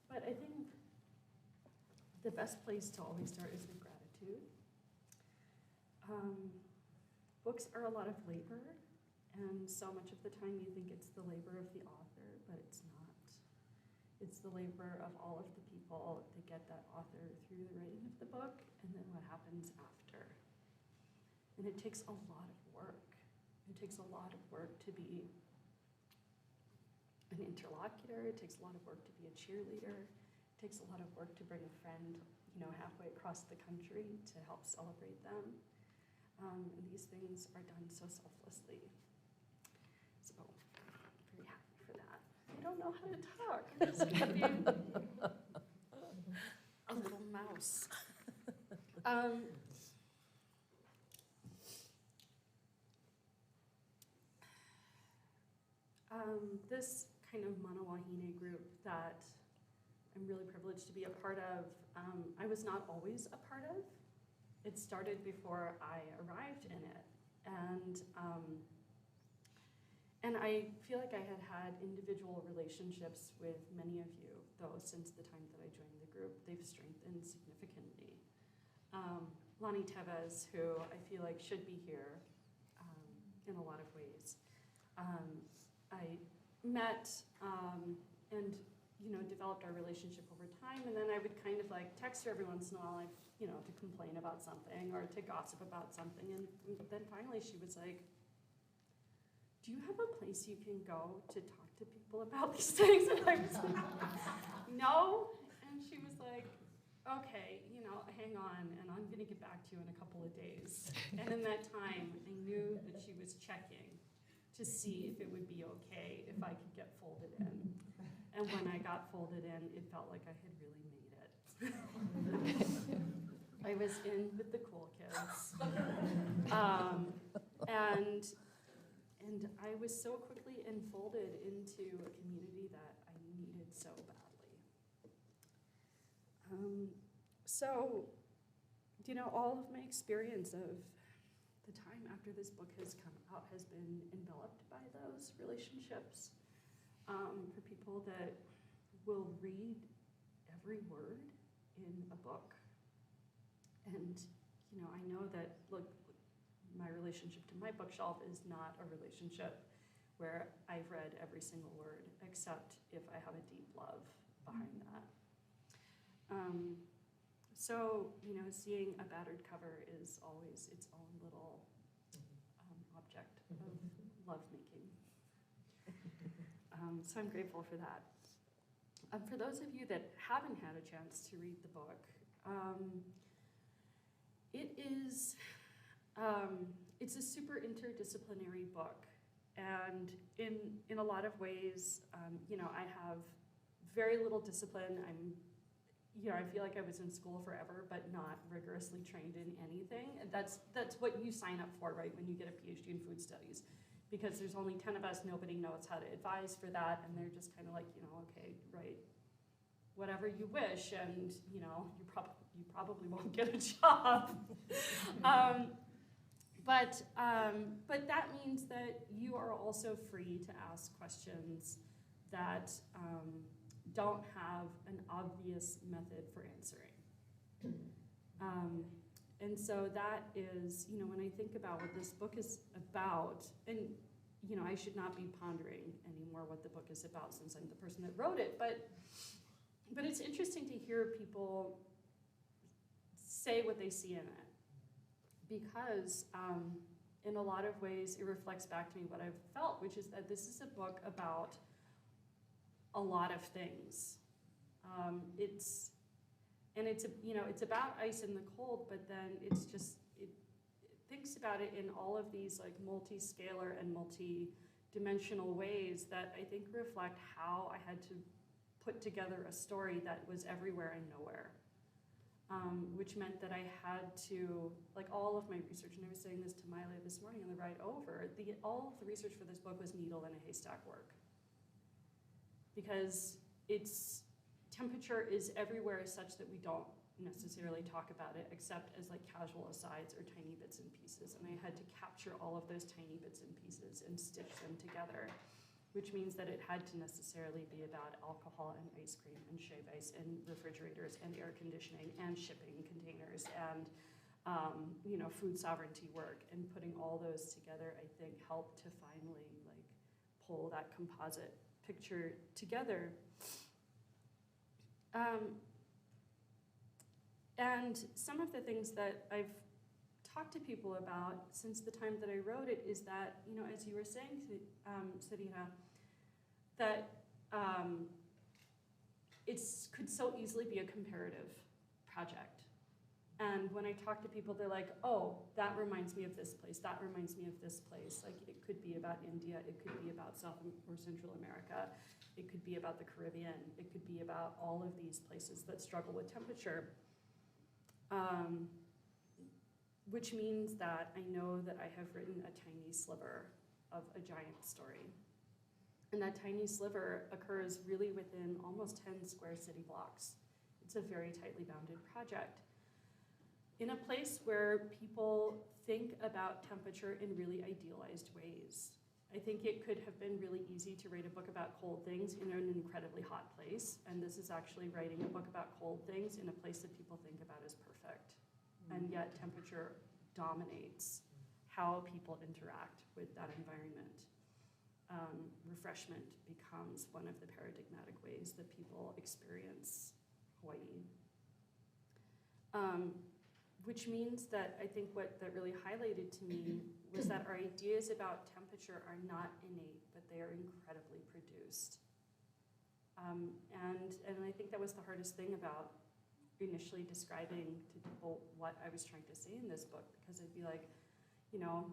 [SPEAKER 4] But I think the best place to always start is with gratitude. Books are a lot of labor, and so much of the time you think it's the labor of the author, but it's not. It's the labor of all of the people that get that author through the writing of the book, and then what happens after. And it takes a lot of work. It takes a lot of work to be an interlocutor. It takes a lot of work to be a cheerleader. It takes a lot of work to bring a friend, halfway across the country to help celebrate them. And these things are done so selflessly. So I'm very happy for that. I don't know how to talk. I'm just happy. A little mouse. This kind of Manawahine group that I'm really privileged to be a part of, I was not always a part of. It started before I arrived in it. And I feel like I had individual relationships with many of you, though, since the time that I joined the group. They've strengthened significantly. Lonnie Tevez, who I feel like should be here in a lot of ways. I met and developed our relationship over time, and then I would kind of like text her every once in a while, to complain about something or to gossip about something, and then finally she was like, do you have a place you can go to talk to people about these things? And I was like, no, and she was like, okay, hang on, and I'm gonna get back to you in a couple of days. And in that time, I knew that she was checking to see if it would be okay if I could get folded in. And when I got folded in, it felt like I had really made it. I was in with the cool kids. And I was so quickly enfolded into a community that I needed so badly. All of my experience of the time after this book has come out has been enveloped by those relationships. For people that will read every word in a book. And, I know that, look, my relationship to my bookshelf is not a relationship where I've read every single word, except if I have a deep love behind that. Seeing a battered cover is always its own little object of lovemaking. So I'm grateful for that. For those of you that haven't had a chance to read the book, it's a super interdisciplinary book, and in a lot of ways, I have very little discipline. I feel like I was in school forever, but not rigorously trained in anything. That's what you sign up for, right, when you get a PhD in food studies. Because there's only 10 of us, nobody knows how to advise for that, and they're just kind of like, okay, right, whatever you wish, and you probably won't get a job. But that means that you are also free to ask questions that don't have an obvious method for answering. And so that is, when I think about what this book is about, and I should not be pondering anymore what the book is about since I'm the person that wrote it, but it's interesting to hear people say what they see in it, because in a lot of ways it reflects back to me what I've felt, which is that this is a book about a lot of things. It's about ice in the cold, but then it thinks about it in all of these like multi-scalar and multi-dimensional ways that I think reflect how I had to put together a story that was everywhere and nowhere. Which meant that I had to, like all of my research, and I was saying this to Maile this morning on the ride over, all of the research for this book was needle in a haystack work. Because its temperature is everywhere such that we don't necessarily talk about it except as like casual asides or tiny bits and pieces. And I had to capture all of those tiny bits and pieces and stitch them together, which means that it had to necessarily be about alcohol and ice cream and shave ice and refrigerators and air conditioning and shipping containers and food sovereignty work, and putting all those together, I think, helped to finally like pull that composite picture together. And some of the things that I've talked to people about since the time that I wrote it is that, you know, as you were saying, Sarita, that it could so easily be a comparative project. And when I talk to people, they're like, oh, that reminds me of this place, that reminds me of this place. Like, it could be about India, it could be about South or Central America, it could be about the Caribbean, it could be about all of these places that struggle with temperature. Which means that I know that I have written a tiny sliver of a giant story. And that tiny sliver occurs really within almost 10 square city blocks. It's a very tightly bounded project. In a place where people think about temperature in really idealized ways. I think it could have been really easy to write a book about cold things in an incredibly hot place, and this is actually writing a book about cold things in a place that people think about as perfect. And yet temperature dominates how people interact with that environment. Refreshment becomes one of the paradigmatic ways that people experience Hawaii. Which means that I think what that really highlighted to me was that our ideas about temperature are not innate, but they are incredibly produced. And I think that was the hardest thing about initially describing to people what I was trying to say in this book, because I'd be like, you know,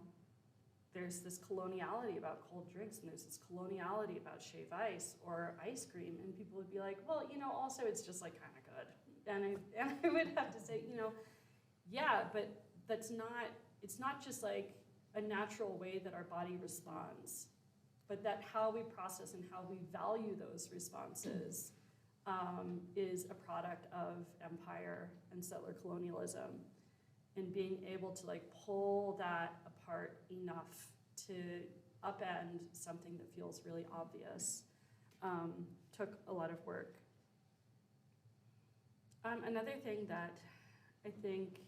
[SPEAKER 4] there's this coloniality about cold drinks, and there's this coloniality about shave ice or ice cream, and people would be like, well, you know, also it's just like kind of good. And I would have to say, you know, yeah, but it's not just like a natural way that our body responds, but that how we process and how we value those responses is a product of empire and settler colonialism, and being able to like pull that apart enough to upend something that feels really obvious took a lot of work. Another thing that I think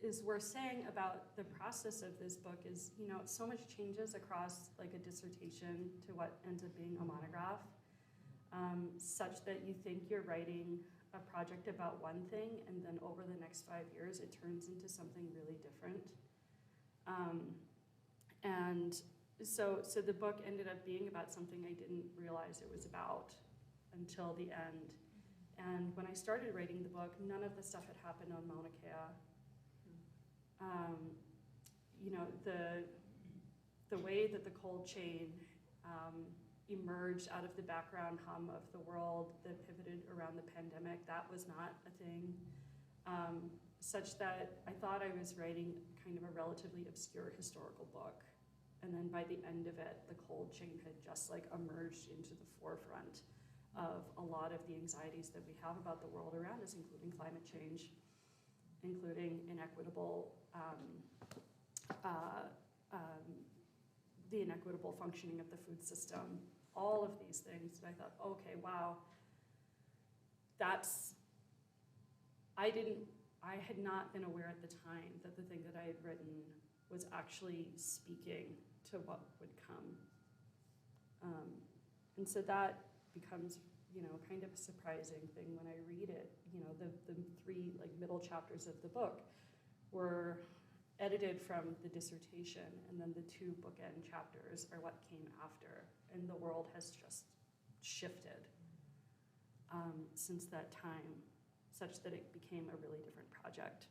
[SPEAKER 4] is worth saying about the process of this book is, you know, so much changes across like a dissertation to what ends up being a monograph, such that you think you're writing a project about one thing, and then over the next 5 years it turns into something really different. And so the book ended up being about something I didn't realize it was about until the end. And when I started writing the book, none of the stuff had happened on Mauna Kea. You know, the way that the cold chain emerged out of the background hum of the world that pivoted around the pandemic, that was not a thing. Such that I thought I was writing kind of a relatively obscure historical book. And then by the end of it, the cold chain had just like emerged into the forefront of a lot of the anxieties that we have about the world around us, including climate change, including inequitable, the inequitable functioning of the food system, all of these things that I thought, okay, wow, I had not been aware at the time that the thing that I had written was actually speaking to what would come. And so that becomes, you know, kind of a surprising thing when I read it. You know, the three like middle chapters of the book were edited from the dissertation, and then the two bookend chapters are what came after, and the world has just shifted since that time, such that it became a really different project.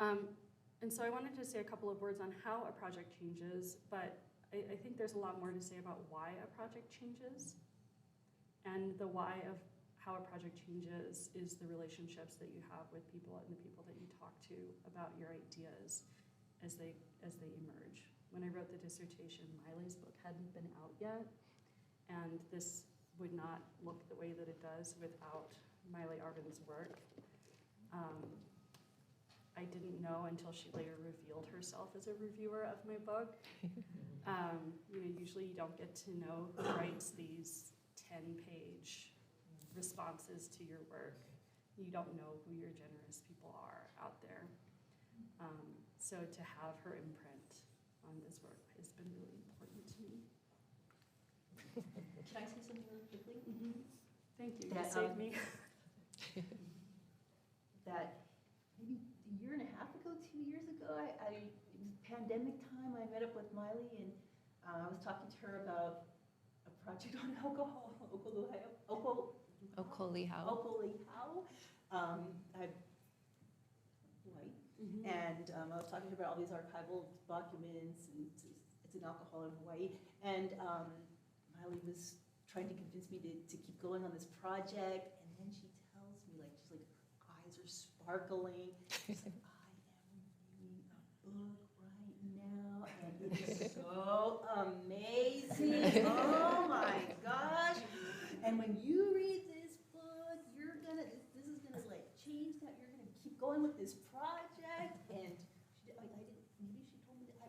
[SPEAKER 4] And so I wanted to say a couple of words on how a project changes, but I think there's a lot more to say about why a project changes. And the why of how a project changes is the relationships that you have with people and the people that you talk to about your ideas as they emerge. When I wrote the dissertation, Maile's book hadn't been out yet, and this would not look the way that it does without Maile Arvin's work. I didn't know until she later revealed herself as a reviewer of my book. You know, usually you don't get to know who writes these 10-page responses to your work. You don't know who your generous people are out there. So to have her imprint on this work has been really important to me.
[SPEAKER 2] Can I say something really quickly?
[SPEAKER 4] Mm-hmm. Thank you.
[SPEAKER 2] That,
[SPEAKER 4] You saved me.
[SPEAKER 2] That maybe a year and a half ago, 2 years ago, it was pandemic time, I met up with Maile, and I was talking to her about a project on alcohol,
[SPEAKER 1] Okolihau.
[SPEAKER 2] I'm white, and I was talking to her about all these archival documents, and it's an alcohol in Hawaii, and Maile was trying to convince me to keep going on this project, and then she tells me, like, she's like, her eyes are sparkling. She's like, I am reading a book right now, and it is so amazing. Oh my gosh. And when you read this book, this is gonna like change that, you're gonna keep going with this project. And maybe she told me that I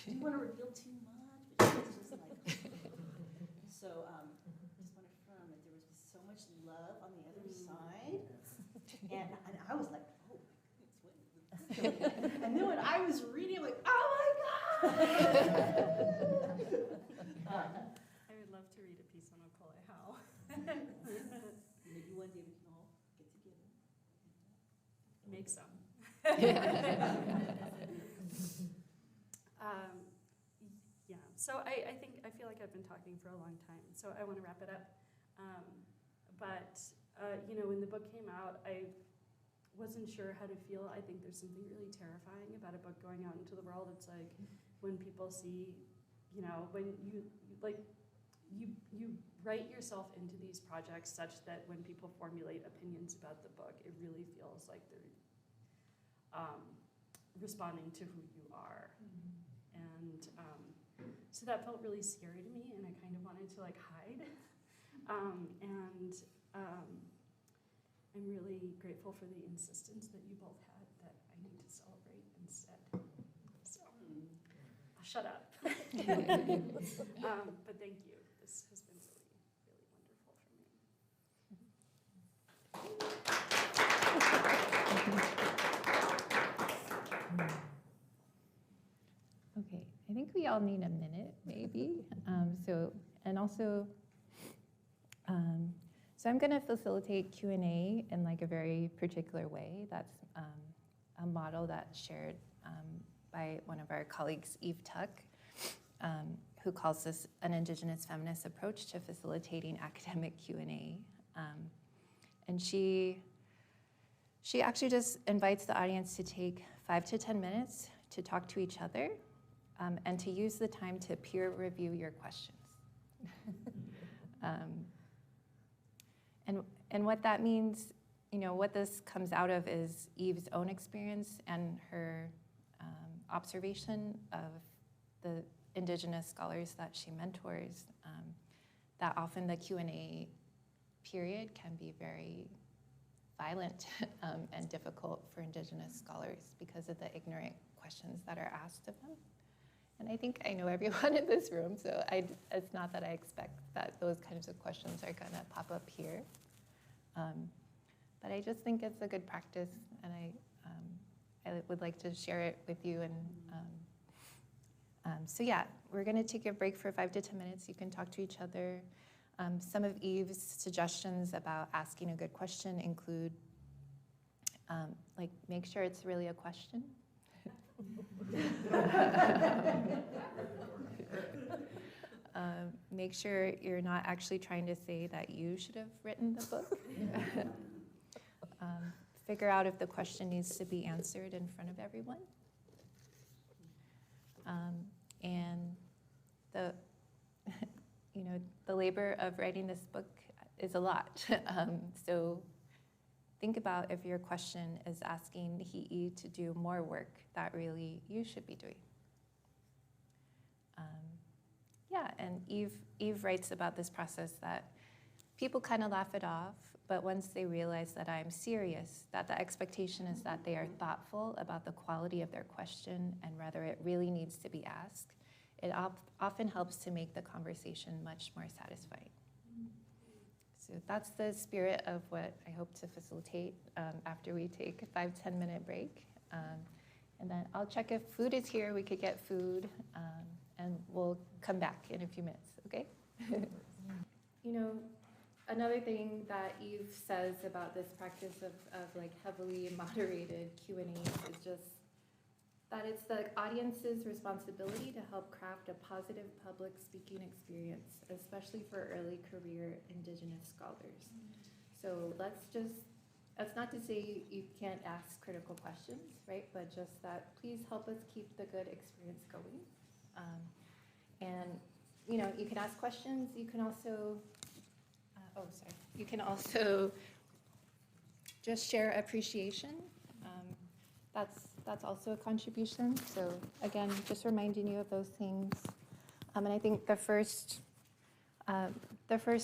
[SPEAKER 2] didn't want to reveal too much, but she was just like, so just want to affirm that there was just so much love on the other side. And I was like, oh my goodness, and then when I was reading, I'm like, oh my God.
[SPEAKER 4] I would love to read a piece on Okolihau.
[SPEAKER 2] Maybe one day we can all get together.
[SPEAKER 4] Make some. Yeah, so I feel like I've been talking for a long time, so I want to wrap it up. When the book came out, I wasn't sure how to feel. I think there's something really terrifying about a book going out into the world. It's like when people see, when you write yourself into these projects such that when people formulate opinions about the book, it really feels like they're responding to who you are. And so that felt really scary to me, and I kind of wanted to like hide. I'm really grateful for the insistence that you both had that I need to celebrate instead. So I'll shut up. But thank you. This has been really, really wonderful for me.
[SPEAKER 1] Okay, I think we all need a minute, maybe. So I'm going to facilitate Q&A in like a very particular way. That's a model that's shared by one of our colleagues, Eve Tuck, who calls this an Indigenous feminist approach to facilitating academic Q&A. And she actually just invites the audience to take 5 to 10 minutes to talk to each other and to use the time to peer review your questions. And what that means, what this comes out of is Eve's own experience and her observation of the Indigenous scholars that she mentors, that often the Q&A period can be very violent and difficult for Indigenous scholars because of the ignorant questions that are asked of them. And I think I know everyone in this room, so it's not that I expect that those kinds of questions are going to pop up here. But I just think it's a good practice, and I would like to share it with you. And so yeah, we're going to take a break for 5 to 10 minutes. You can talk to each other. Some of Eve's suggestions about asking a good question include, make sure it's really a question. Make sure you're not actually trying to say that you should have written the book. Figure out if the question needs to be answered in front of everyone. And the labor of writing this book is a lot. So think about if your question is asking Hi'i to do more work that really you should be doing. And Eve writes about this process that people kind of laugh it off, but once they realize that I'm serious, that the expectation is that they are thoughtful about the quality of their question and whether it really needs to be asked, it often helps to make the conversation much more satisfying. So that's the spirit of what I hope to facilitate after we take a 5-10 minute break. And then I'll check if food is here, we could get food, and we'll come back in a few minutes, okay? Another thing that Eve says about this practice of like heavily moderated Q&As is just that it's the audience's responsibility to help craft a positive public speaking experience, especially for early career Indigenous scholars. So that's not to say you can't ask critical questions, right? But just that please help us keep the good experience going. And you can ask questions. You can also, you can also just share appreciation. That's also a contribution. So again, just reminding you of those things. And I think the first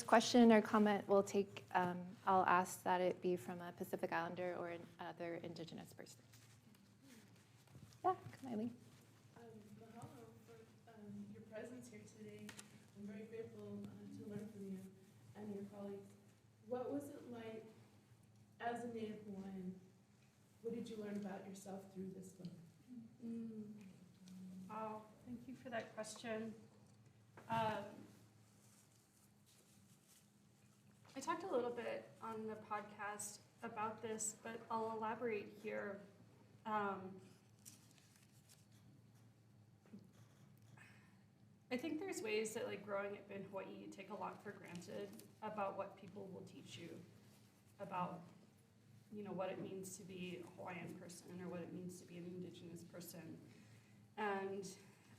[SPEAKER 1] question or comment we'll take, I'll ask that it be from a Pacific Islander or another Indigenous person. Yeah, Maile.
[SPEAKER 5] Mahalo for your presence here today. I'm very grateful to learn from you and your colleagues. What was it like as a Native Hawaiian? What did you learn about yourself through this book?
[SPEAKER 4] Wow, thank you for that question. I talked a little bit on the podcast about this, but I'll elaborate here. I think there's ways that, like, growing up in Hawaii, you take a lot for granted about what people will teach you about, what it means to be a Hawaiian person or what it means to be an Indigenous person. And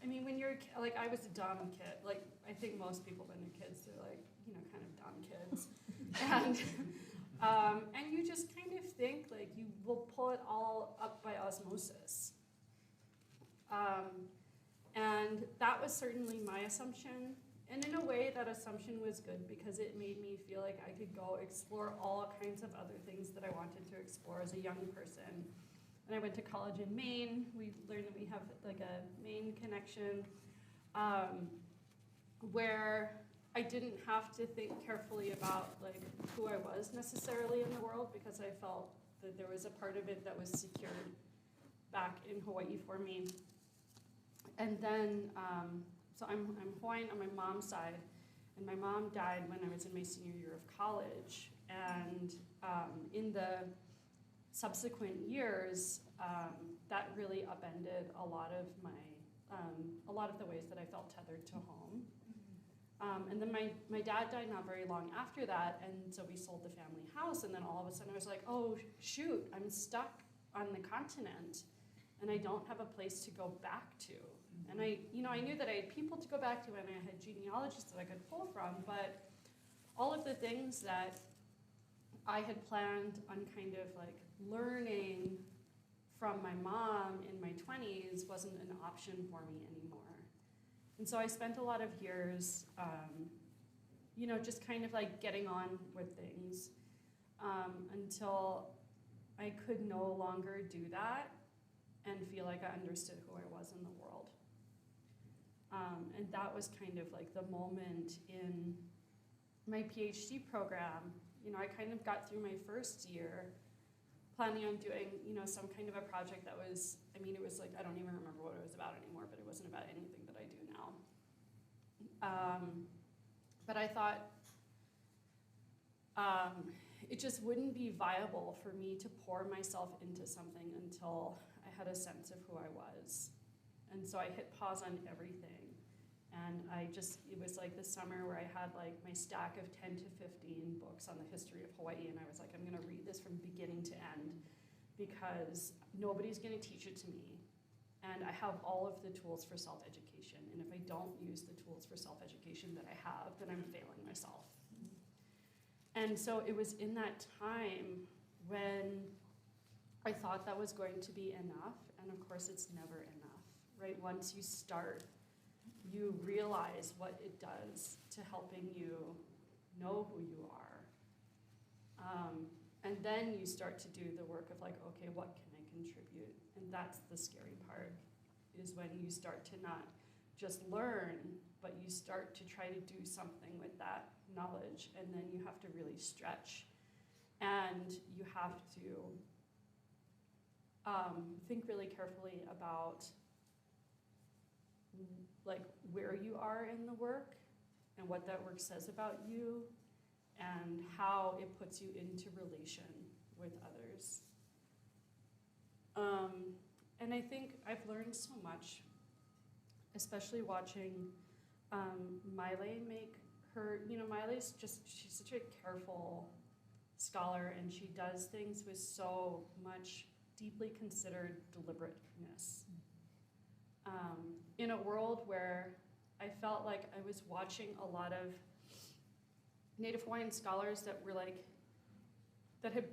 [SPEAKER 4] I mean, when you're like, I was a dumb kid. Like, I think most people when they're kids, they're like, kind of dumb kids. And you just kind of think like you will pull it all up by osmosis. And that was certainly my assumption. And in a way, that assumption was good because it made me feel like I could go explore all kinds of other things that I wanted to explore as a young person. And I went to college in Maine. We learned that we have like a Maine connection where I didn't have to think carefully about like who I was necessarily in the world because I felt that there was a part of it that was secured back in Hawaii for me. And then, so I'm Hawaiian on my mom's side, and my mom died when I was in my senior year of college. And in the subsequent years, that really upended a lot of the ways that I felt tethered to home. And then my dad died not very long after that, and so we sold the family house, and then all of a sudden I was like, oh shoot, I'm stuck on the continent, and I don't have a place to go back to. And I knew that I had people to go back to, and I had genealogies that I could pull from, but all of the things that I had planned on kind of like learning from my mom in my 20s wasn't an option for me anymore. And so I spent a lot of years, just kind of like getting on with things until I could no longer do that and feel like I understood who I was in the world. And that was kind of like the moment in my PhD program. I kind of got through my first year planning on doing, some kind of a project that was, it was like, I don't even remember what it was about anymore, but it wasn't about anything that I do now. But I thought it just wouldn't be viable for me to pour myself into something until I had a sense of who I was. And so I hit pause on everything. And it was like the summer where I had like my stack of 10 to 15 books on the history of Hawaii, and I was like, I'm gonna read this from beginning to end because nobody's gonna teach it to me. And I have all of the tools for self-education. And if I don't use the tools for self-education that I have, then I'm failing myself. And so it was in that time when I thought that was going to be enough. And of course, it's never enough, right? Once you start, you realize what it does to helping you know who you are. And then you start to do the work of like, okay, what can I contribute? And that's the scary part, is when you start to not just learn, but you start to try to do something with that knowledge, and then you have to really stretch. And you have to think really carefully about like where you are in the work and what that work says about you and how it puts you into relation with others. And I think I've learned so much, especially watching Maile make her, Maile's she's such a careful scholar, and she does things with so much deeply considered deliberateness. In a world where I felt like I was watching a lot of Native Hawaiian scholars that were that had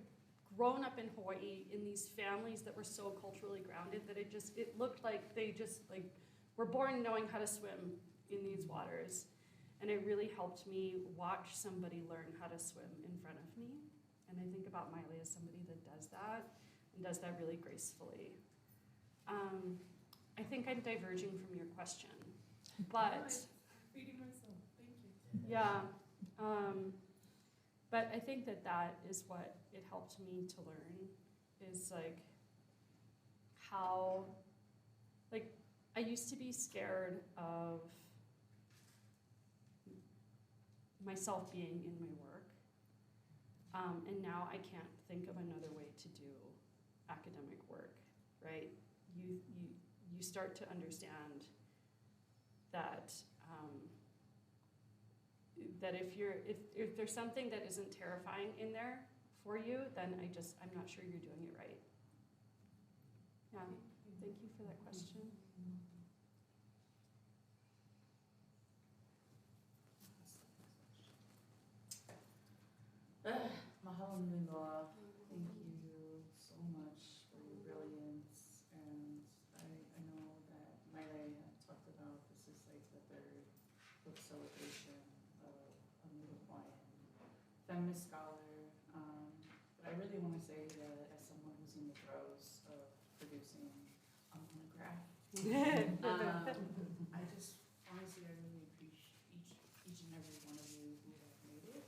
[SPEAKER 4] grown up in Hawaii in these families that were so culturally grounded that it looked like they were born knowing how to swim in these waters. And it really helped me watch somebody learn how to swim in front of me. And I think about Maile as somebody that does that, and does that really gracefully. I think I'm diverging from your question, but
[SPEAKER 5] Reading myself. Thank you.
[SPEAKER 4] yeah. But I think that is what it helped me to learn, is how, I used to be scared of myself being in my work, and now I can't think of another way to do academic work, right? You start to understand that that if there's something that isn't terrifying in there for you, then I'm not sure you're doing it right. Yeah, thank you for that question.
[SPEAKER 3] Mahalo nui loa. Thank you so much for your brilliance. And I know that Maile had talked about this is like the third book celebration of a Native Hawaiian feminist scholar. But I really want to say that as someone who's in the throes of producing a monograph, I just honestly, I really appreciate each and every one of you who have made it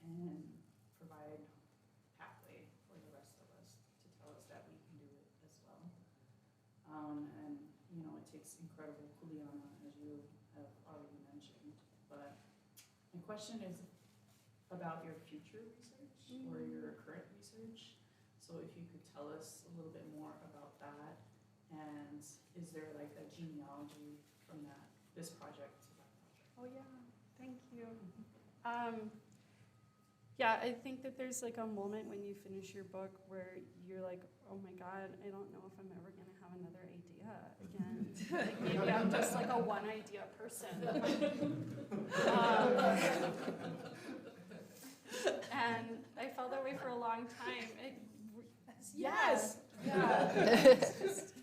[SPEAKER 3] and provide pathway for the rest of us to tell us that we can do it as well. And it takes incredible kuleana, as you have already mentioned. But my question is about your future research or your current research. So if you could tell us a little bit more about that, and is there like a genealogy from this project to that project?
[SPEAKER 4] Oh yeah, thank you. Yeah, I think that there's a moment when you finish your book where you're like, oh my God, I don't know if I'm ever gonna have another idea again. Maybe I'm just a one idea person. And I felt that way for a long time. Yes. Yeah. It's just,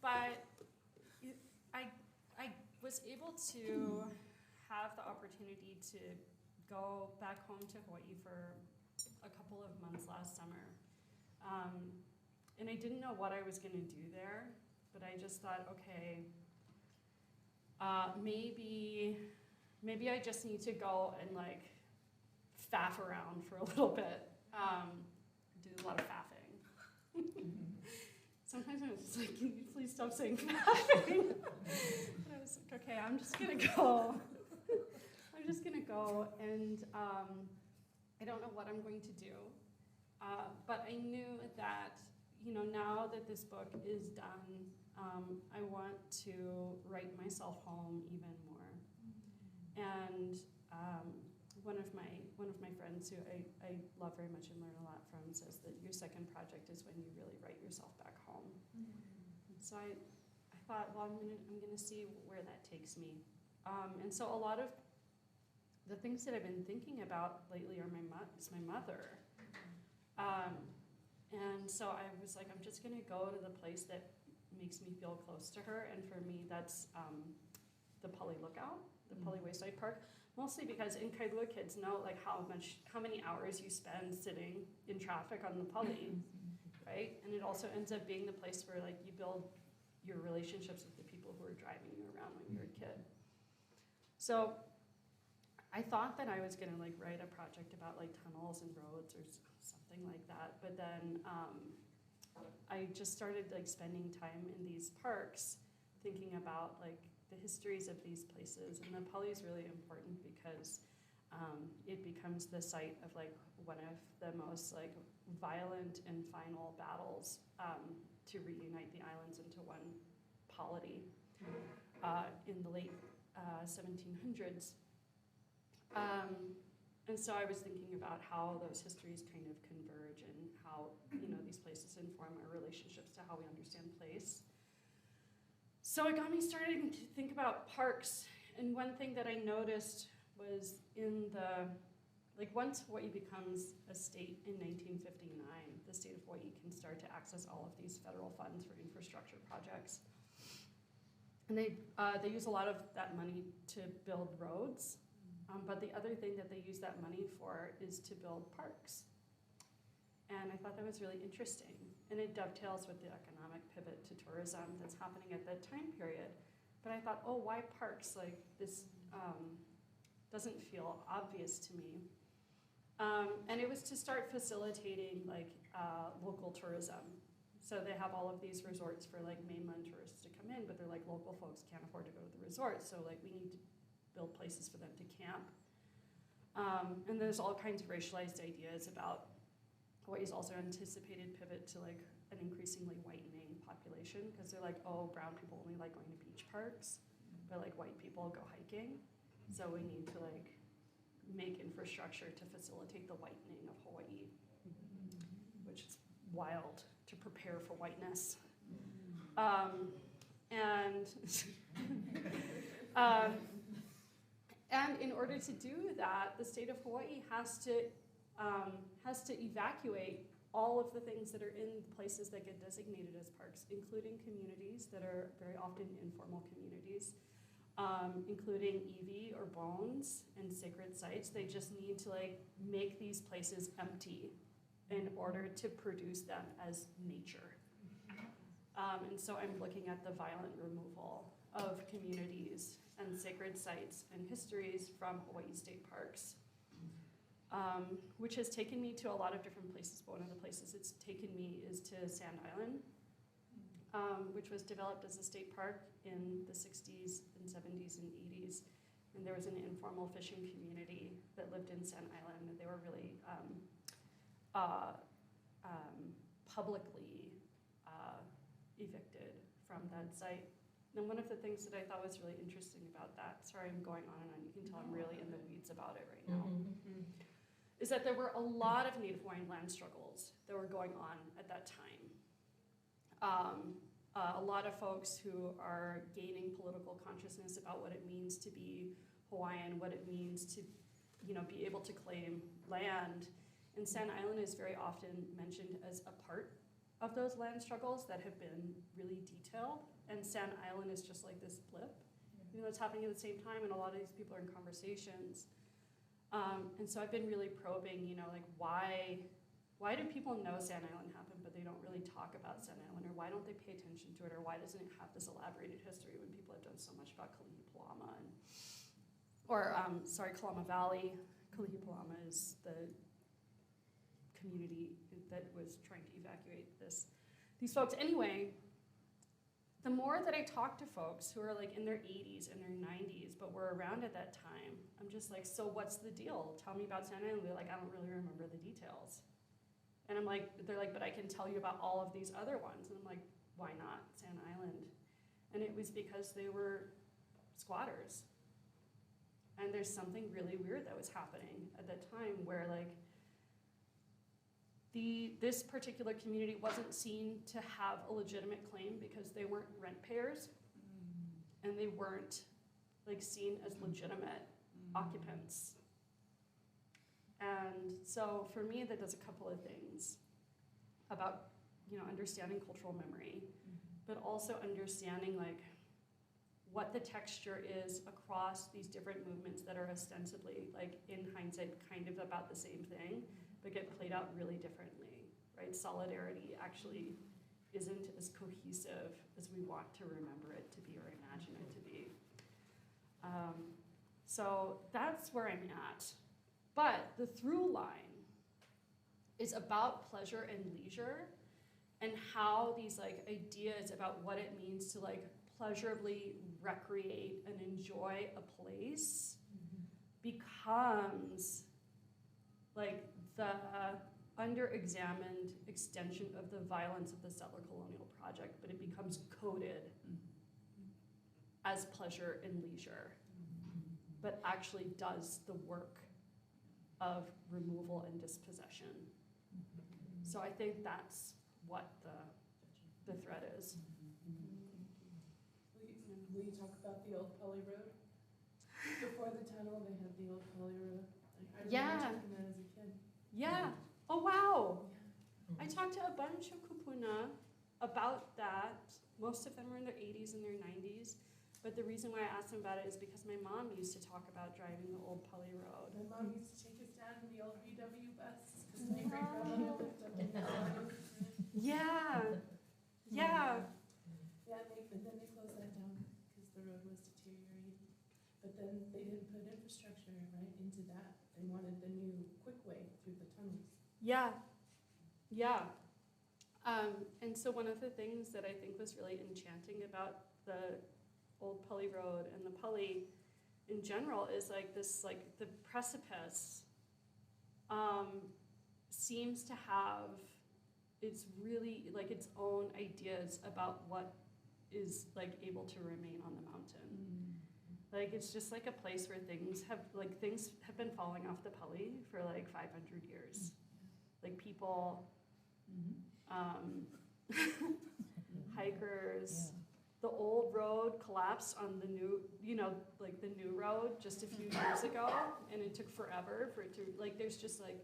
[SPEAKER 4] but I was able to have the opportunity to go back home to Hawaii for a couple of months last summer. And I didn't know what I was going to do there, but I just thought, okay, maybe I just need to go and faff around for a little bit, do a lot of faffing. Sometimes I was just like, can you please stop saying faffing? And I was like, okay, I'm just gonna go. I'm just gonna go, and I don't know what I'm going to do, but I knew that, now that this book is done, I want to write myself home even more. And one of my friends who I love very much and learn a lot from says that your second project is when you really write yourself back home. So I thought, well, I'm gonna see where that takes me. And so a lot of the things that I've been thinking about lately are my mother. And so I was like, I'm just gonna go to the place that makes me feel close to her, and for me that's the Pali Lookout, the Pali Wayside Park, mostly because in Kailua kids know how many hours you spend sitting in traffic on the Pali, right? And it also ends up being the place where you build your relationships with the people who are driving you around when you're a kid. So I thought that I was gonna write a project about tunnels and roads or something like that, but then I just started spending time in these parks, thinking about the histories of these places. And the Pali is really important because it becomes the site of like one of the most like violent and final battles to reunite the islands into one polity in the late 1700s. And so I was thinking about how those histories kind of converge and how, you know, these places inform our relationships to how we understand place. So it got me starting to think about parks. And one thing that I noticed was in the, like once Hawaii becomes a state in 1959, the state of Hawaii can start to access all of these federal funds for infrastructure projects. And they use a lot of that money to build roads. But the other thing that they use that money for is to build parks. And I thought that was really interesting. And it dovetails with the economic pivot to tourism that's happening at that time period. But I thought, oh, why parks? Like this doesn't feel obvious to me. And it was to start facilitating like local tourism. So they have all of these resorts for like mainland tourists to come in, but they're like local folks can't afford to go to the resort. So like we need to build places for them to camp. And there's all kinds of racialized ideas about Hawaii's also anticipated pivot to like an increasingly whitening population, because they're like, oh, brown people only like going to beach parks, but like white people go hiking. So we need to like make infrastructure to facilitate the whitening of Hawaii, which is wild to prepare for whiteness. And in order to do that, the state of Hawaii has to evacuate all of the things that are in places that get designated as parks, including communities that are very often informal communities, including iwi or bones and sacred sites. They just need to like make these places empty in order to produce them as nature. And so I'm looking at the violent removal of communities and sacred sites and histories from Hawaii state parks, which has taken me to a lot of different places, but one of the places it's taken me is to Sand Island, which was developed as a state park in the 60s and 70s and 80s. And there was an informal fishing community that lived in Sand Island, and they were really publicly evicted from that site. And one of the things that I thought was really interesting about that, sorry I'm going on and on, you can tell I'm really in the weeds about it right now, is that there were a lot of Native Hawaiian land struggles that were going on at that time. A lot of folks who are gaining political consciousness about what it means to be Hawaiian, what it means to, you know, be able to claim land. And Sand Island is very often mentioned as a part of those land struggles that have been really detailed. And Sand Island is just like this blip, you know, it's happening at the same time, and a lot of these people are in conversations. And so I've been really probing, you know, like why do people know Sand Island happened, but they don't really talk about Sand Island, or why don't they pay attention to it, or why doesn't it have this elaborated history when people have done so much about Kawehipuaakahaopulani Kalama Valley. Kawehipuaakahaopulani is the community that was trying to evacuate these folks. Anyway, the more that I talk to folks who are like in their 80s and their 90s, but were around at that time, I'm just like, so what's the deal? Tell me about Sand Island. They're like, I don't really remember the details. And I'm like, they're like, but I can tell you about all of these other ones. And I'm like, why not Sand Island? And it was because they were squatters. And there's something really weird that was happening at that time where like, this particular community wasn't seen to have a legitimate claim because they weren't rent payers, and they weren't like seen as legitimate occupants. And so for me, that does a couple of things about, you know, understanding cultural memory, but also understanding like what the texture is across these different movements that are ostensibly, like in hindsight, kind of about the same thing, but get played out really differently, right? Solidarity actually isn't as cohesive as we want to remember it to be or imagine it to be. So that's where I'm at. But the through line is about pleasure and leisure, and how these like ideas about what it means to like pleasurably recreate and enjoy a place becomes like the under-examined extension of the violence of the settler colonial project, but it becomes coded as pleasure and leisure, but actually does the work of removal and dispossession. So I think that's what the thread is.
[SPEAKER 5] Will you talk about the old Poly Road? Before the tunnel, they had the old Poly Road. I remember taking that as a kid.
[SPEAKER 4] Yeah. Oh, wow. I talked to a bunch of kupuna about that. Most of them were in their 80s and their 90s. But the reason why I asked them about it is because my mom used to talk about driving the old Poly Road.
[SPEAKER 5] My mom used to take us down in the old VW bus because my great grandmother lived up in the mountains.
[SPEAKER 4] Yeah. Yeah.
[SPEAKER 5] Yeah, but then they closed that down because the road was deteriorating. But then they didn't put infrastructure right into that. They wanted the new quick way through the tunnels.
[SPEAKER 4] Yeah. Yeah. And so one of the things that I think was really enchanting about the old Pali Road and the Pali in general is like this, like the precipice seems to have its really like its own ideas about what is like able to remain on the mountain. Like it's just like a place where things have been falling off the Pali for like 500 years. Like people, hikers. The old road collapsed on the new, like the new road just a few years ago, and it took forever for it to, like, there's just like,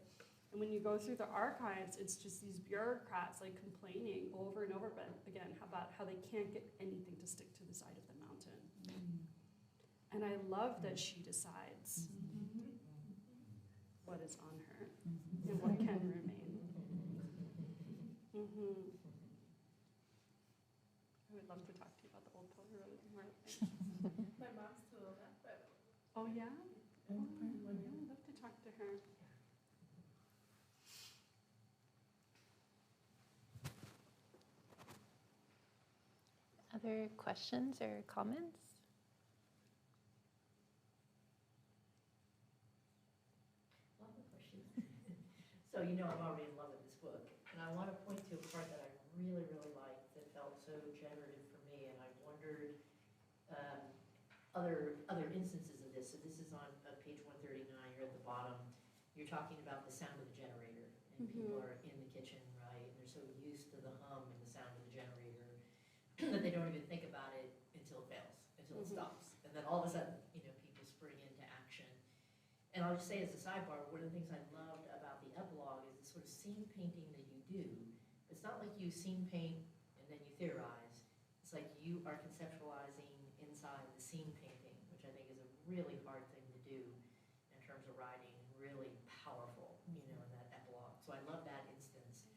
[SPEAKER 4] and when you go through the archives, it's just these bureaucrats like complaining over and over again about how they can't get anything to stick to the side of the mountain. And I love that she decides what is on her and what can remain. I would love to talk to you about the old Poli Road more.
[SPEAKER 5] My mom's still alive, but
[SPEAKER 4] Oh yeah? Oh, I would love to talk to her.
[SPEAKER 1] Other questions or comments?
[SPEAKER 6] Lots of questions. So I'm already in love with this book, and I want to point to a part that I really, really liked that felt so generative for me, and I wondered other instances of this. So this is on page 139, you're at the bottom. You're talking about the sound of the generator, and people are in the kitchen, right, and they're so used to the hum and the sound of the generator that they don't even think about it until it fails, until it stops. And then all of a sudden, people spring into action. And I'll just say as a sidebar, one of the things I loved about the epilogue is the sort of scene painting that you do. It's not like you scene paint and then you theorize. It's like you are conceptualizing inside the scene painting, which I think is a really hard thing to do in terms of writing, really powerful, in that epilogue. So I love that instance.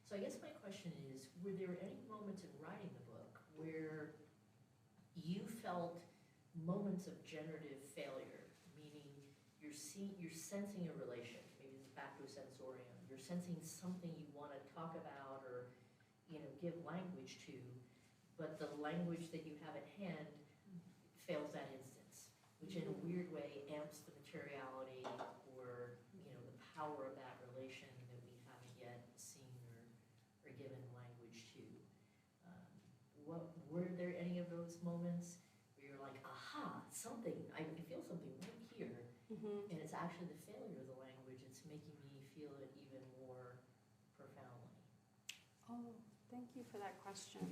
[SPEAKER 6] So I guess my question is, were there any moments in writing the book where you felt moments of generative failure, meaning you're sensing a relation, maybe it's back to a sensorium, you're sensing something you want to talk about or give language to, but the language that you have at hand fails that instance, which in a weird way amps the materiality or the power of that relation that we haven't yet seen or given language to. Were there any of those moments where you're like, aha, something, I feel something right here, and it's actually the failure of the language, it's making me feel it even more profoundly?
[SPEAKER 4] Oh, thank you for that question.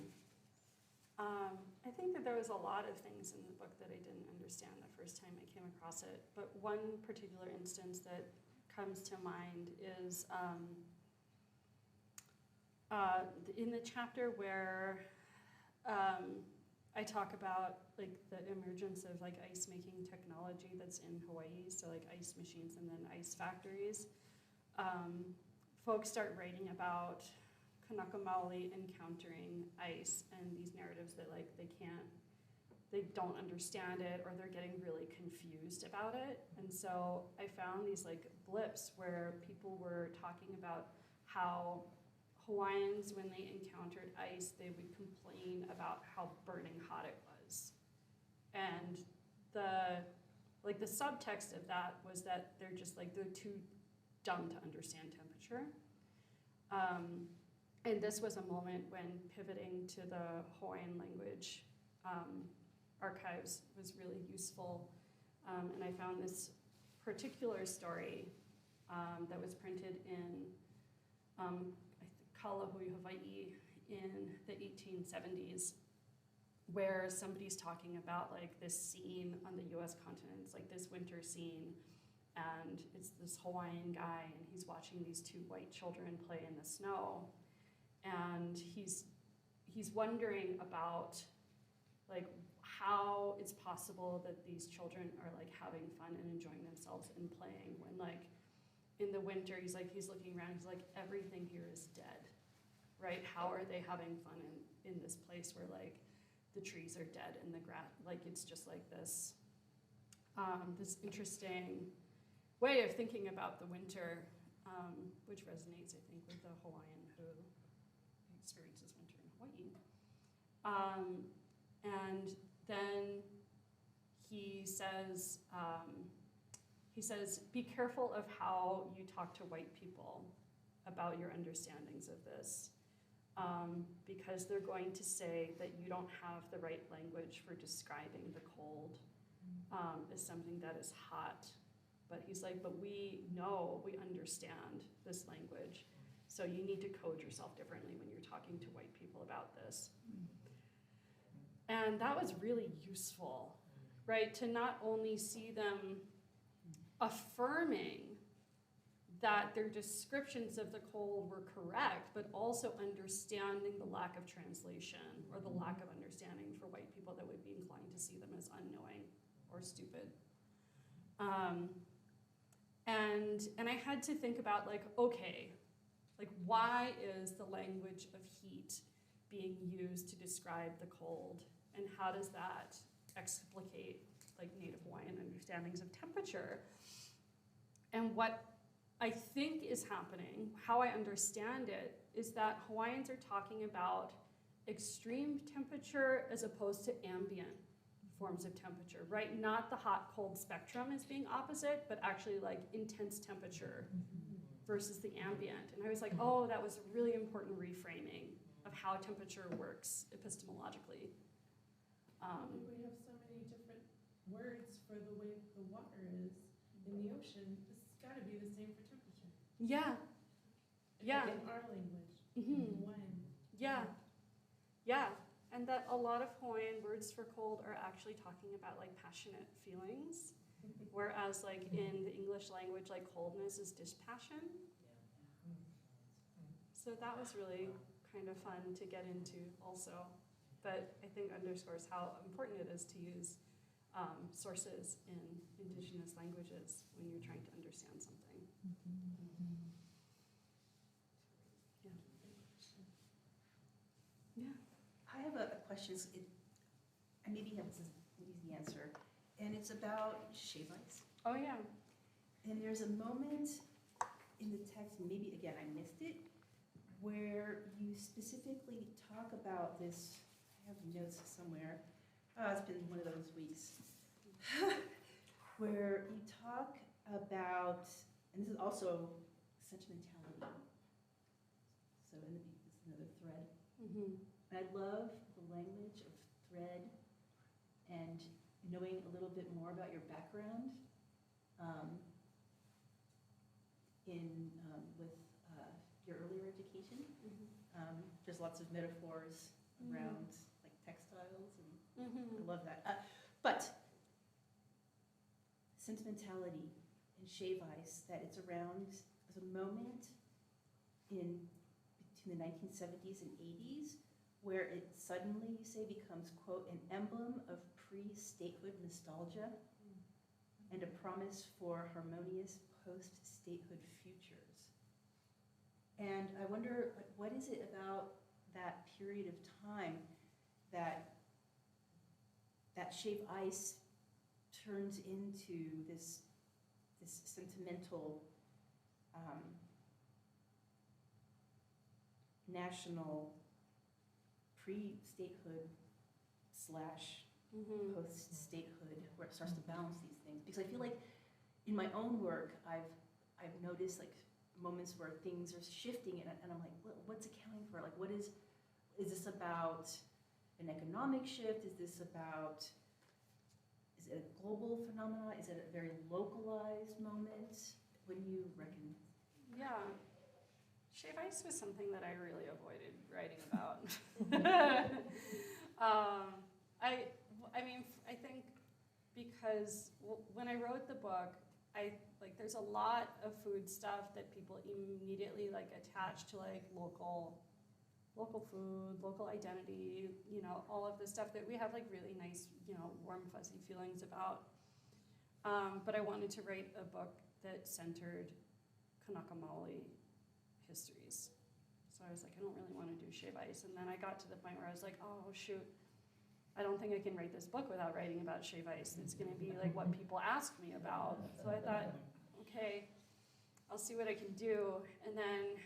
[SPEAKER 4] I think that there was a lot of things in the book that I didn't understand the first time I came across it, but one particular instance that comes to mind is in the chapter where I talk about like the emergence of like ice making technology that's in Hawaii, so like ice machines and then ice factories. Folks start writing about Kanaka Maoli encountering ice and these narratives that like they don't understand it, or they're getting really confused about it. And so I found these like blips where people were talking about how Hawaiians, when they encountered ice, they would complain about how burning hot it was. And like the subtext of that was that they're too dumb to understand temperature. And this was a moment when pivoting to the Hawaiian language archives was really useful. And I found this particular story that was printed in Hawaii in the 1870s, where somebody's talking about like this scene on the US continent. It's like this winter scene, and it's this Hawaiian guy, and he's watching these two white children play in the snow. And he's wondering about like how it's possible that these children are like having fun and enjoying themselves and playing when like in the winter he's looking around, he's like, everything here is dead, right? How are they having fun in this place where like the trees are dead and the grass, like it's just like this this interesting way of thinking about the winter, which resonates, I think, with the Hawaiian who experiences winter in Hawaii. And then he says, be careful of how you talk to white people about your understandings of this, because they're going to say that you don't have the right language for describing the cold as something that is hot. But he's like, but we know, we understand this language, so you need to code yourself differently when you're talking to white people about this. And that was really useful, right? To not only see them affirming that their descriptions of the cold were correct, but also understanding the lack of translation or the lack of understanding for white people that would be inclined to see them as unknowing or stupid. And I had to think about like, okay, like why is the language of heat being used to describe the cold? And how does that explicate like Native Hawaiian understandings of temperature? And what I think is happening, how I understand it, is that Hawaiians are talking about extreme temperature as opposed to ambient forms of temperature, right? Not the hot-cold spectrum as being opposite, but actually like intense temperature versus the ambient. And I was like, oh, that was a really important reframing of how temperature works epistemologically.
[SPEAKER 5] We have so many different words for the way the water is in the ocean. It's got to be the same for temperature.
[SPEAKER 4] Yeah. Yeah.
[SPEAKER 5] In our language.
[SPEAKER 4] Mm-hmm.
[SPEAKER 5] Hawaiian.
[SPEAKER 4] Yeah. Yeah. And that a lot of Hawaiian words for cold are actually talking about like passionate feelings, whereas like in the English language, like coldness is dispassion. So that was really kind of fun to get into also. But I think underscores how important it is to use sources in indigenous languages when you're trying to understand something. Yeah. Yeah.
[SPEAKER 2] I have a question, I maybe have this an easy answer, and it's about shave ice.
[SPEAKER 4] Oh yeah.
[SPEAKER 2] And there's a moment in the text, maybe again I missed it, where you specifically talk about this. I have notes somewhere. Oh, it's been one of those weeks. Where you talk about, and this is also sentimentality. So this is another thread.
[SPEAKER 4] Mm-hmm.
[SPEAKER 2] And I love the language of thread and knowing a little bit more about your background with your earlier education.
[SPEAKER 4] Mm-hmm.
[SPEAKER 2] There's lots of metaphors around like textiles, and
[SPEAKER 4] Mm-hmm.
[SPEAKER 2] I love that. But sentimentality and shave ice, that it's around as a moment in between the 1970s and 80s where it suddenly, you say, becomes, quote, an emblem of pre-statehood nostalgia and a promise for harmonious post-statehood futures. And I wonder, like, what is it about that period of time that shave ice turns into this sentimental national pre-statehood / post-statehood, where it starts to balance these things. Because I feel like in my own work, I've noticed like moments where things are shifting, and I'm like, what's accounting for? Like, is this about an economic shift? Is it a global phenomenon? Is it a very localized moment? What do you reckon?
[SPEAKER 4] Yeah. Shave ice was something that I really avoided writing about. I think because when I wrote the book, there's a lot of food stuff that people immediately like attach to like local food, local identity, all of the stuff that we have like really nice, warm, fuzzy feelings about. But I wanted to write a book that centered Kanaka Maoli histories. So I was like, I don't really want to do shave ice. And then I got to the point where I was like, oh shoot, I don't think I can write this book without writing about shave ice. It's going to be like what people ask me about. So I thought, okay, I'll see what I can do. And then,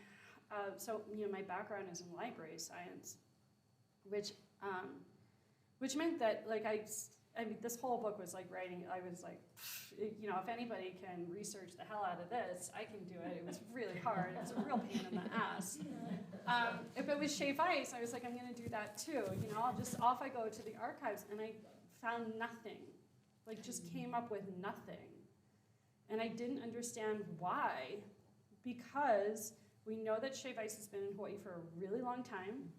[SPEAKER 4] my background is in library science, which meant that like this whole book was like writing. I was like, if anybody can research the hell out of this, I can do it. It was really hard. It was a real pain in the ass. If it was shave ice, I was like, I'm going to do that too. Off I go to the archives, and I found nothing. Like, just came up with nothing. And I didn't understand why, because we know that shave ice has been in Hawaii for a really long time.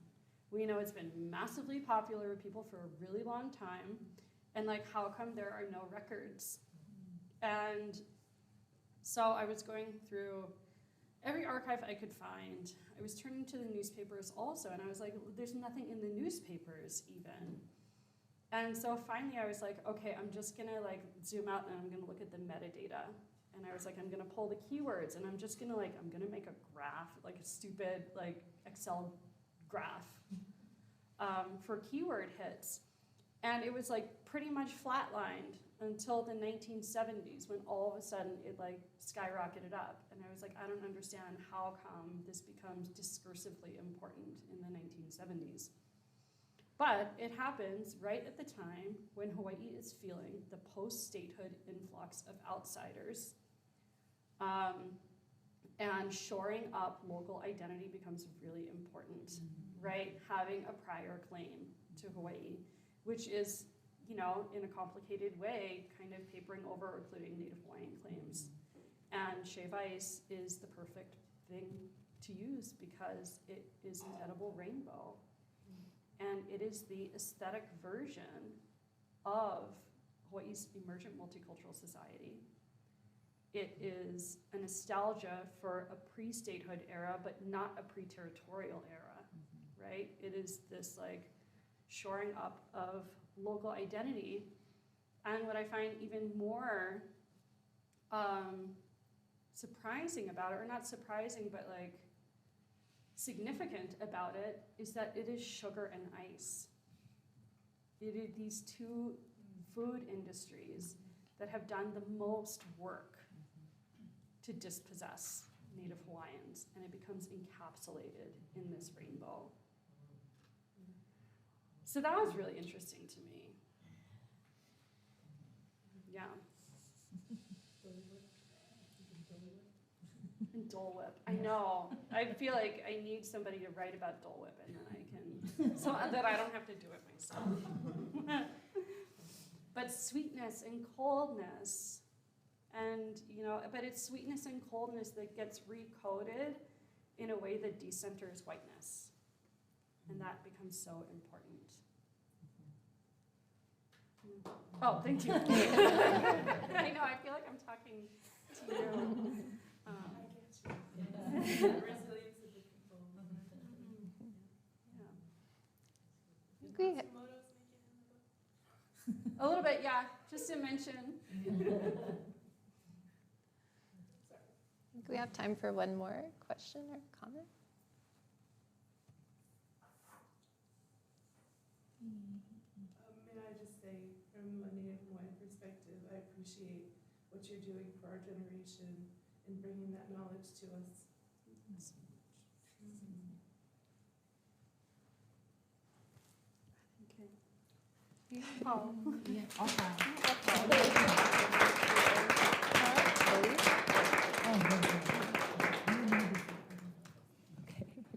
[SPEAKER 4] We know it's been massively popular with people for a really long time. And like, how come there are no records? And so I was going through every archive I could find. I was turning to the newspapers also, and I was like, there's nothing in the newspapers even. And so finally I was like, okay, I'm just gonna like zoom out and I'm gonna look at the metadata. And I was like, I'm gonna pull the keywords, and I'm just gonna I'm gonna make a graph, like a stupid like Excel graph for keyword hits. And it was like pretty much flatlined until the 1970s, when all of a sudden it like skyrocketed up. And I was like, I don't understand how come this becomes discursively important in the 1970s. But it happens right at the time when Hawaii is feeling the post-statehood influx of outsiders, and shoring up local identity becomes really important, right? Having a prior claim to Hawaii, which is, in a complicated way, kind of papering over or including Native Hawaiian claims. And shave ice is the perfect thing to use because it is an edible rainbow. And it is the aesthetic version of Hawaii's emergent multicultural society. It is a nostalgia for a pre-statehood era, but not a pre-territorial era, right? It is this like shoring up of local identity. And what I find even more surprising about it, or not surprising, but like significant about it, is that it is sugar and ice. It is these two food industries that have done the most work to dispossess Native Hawaiians, and it becomes encapsulated in this rainbow. So that was really interesting to me. Yeah. And Dole Whip. I know. I feel like I need somebody to write about Dole Whip, and then I can, so that I don't have to do it myself. But sweetness and coldness, and but it's sweetness and coldness that gets recoded in a way that decenters whiteness, and that becomes so important. Oh, thank you. I know. I feel like I'm talking to you.
[SPEAKER 5] Resilience of the people.
[SPEAKER 4] Yeah.
[SPEAKER 5] Matsumoto's making in the book?
[SPEAKER 4] A little bit, yeah. Just to mention.
[SPEAKER 1] I think we have time for one more question or comment.
[SPEAKER 5] May I just say, from a Native Hawaiian perspective, I appreciate what you're doing for our generation and bringing that knowledge to us.
[SPEAKER 4] Okay.
[SPEAKER 3] Yeah, all time.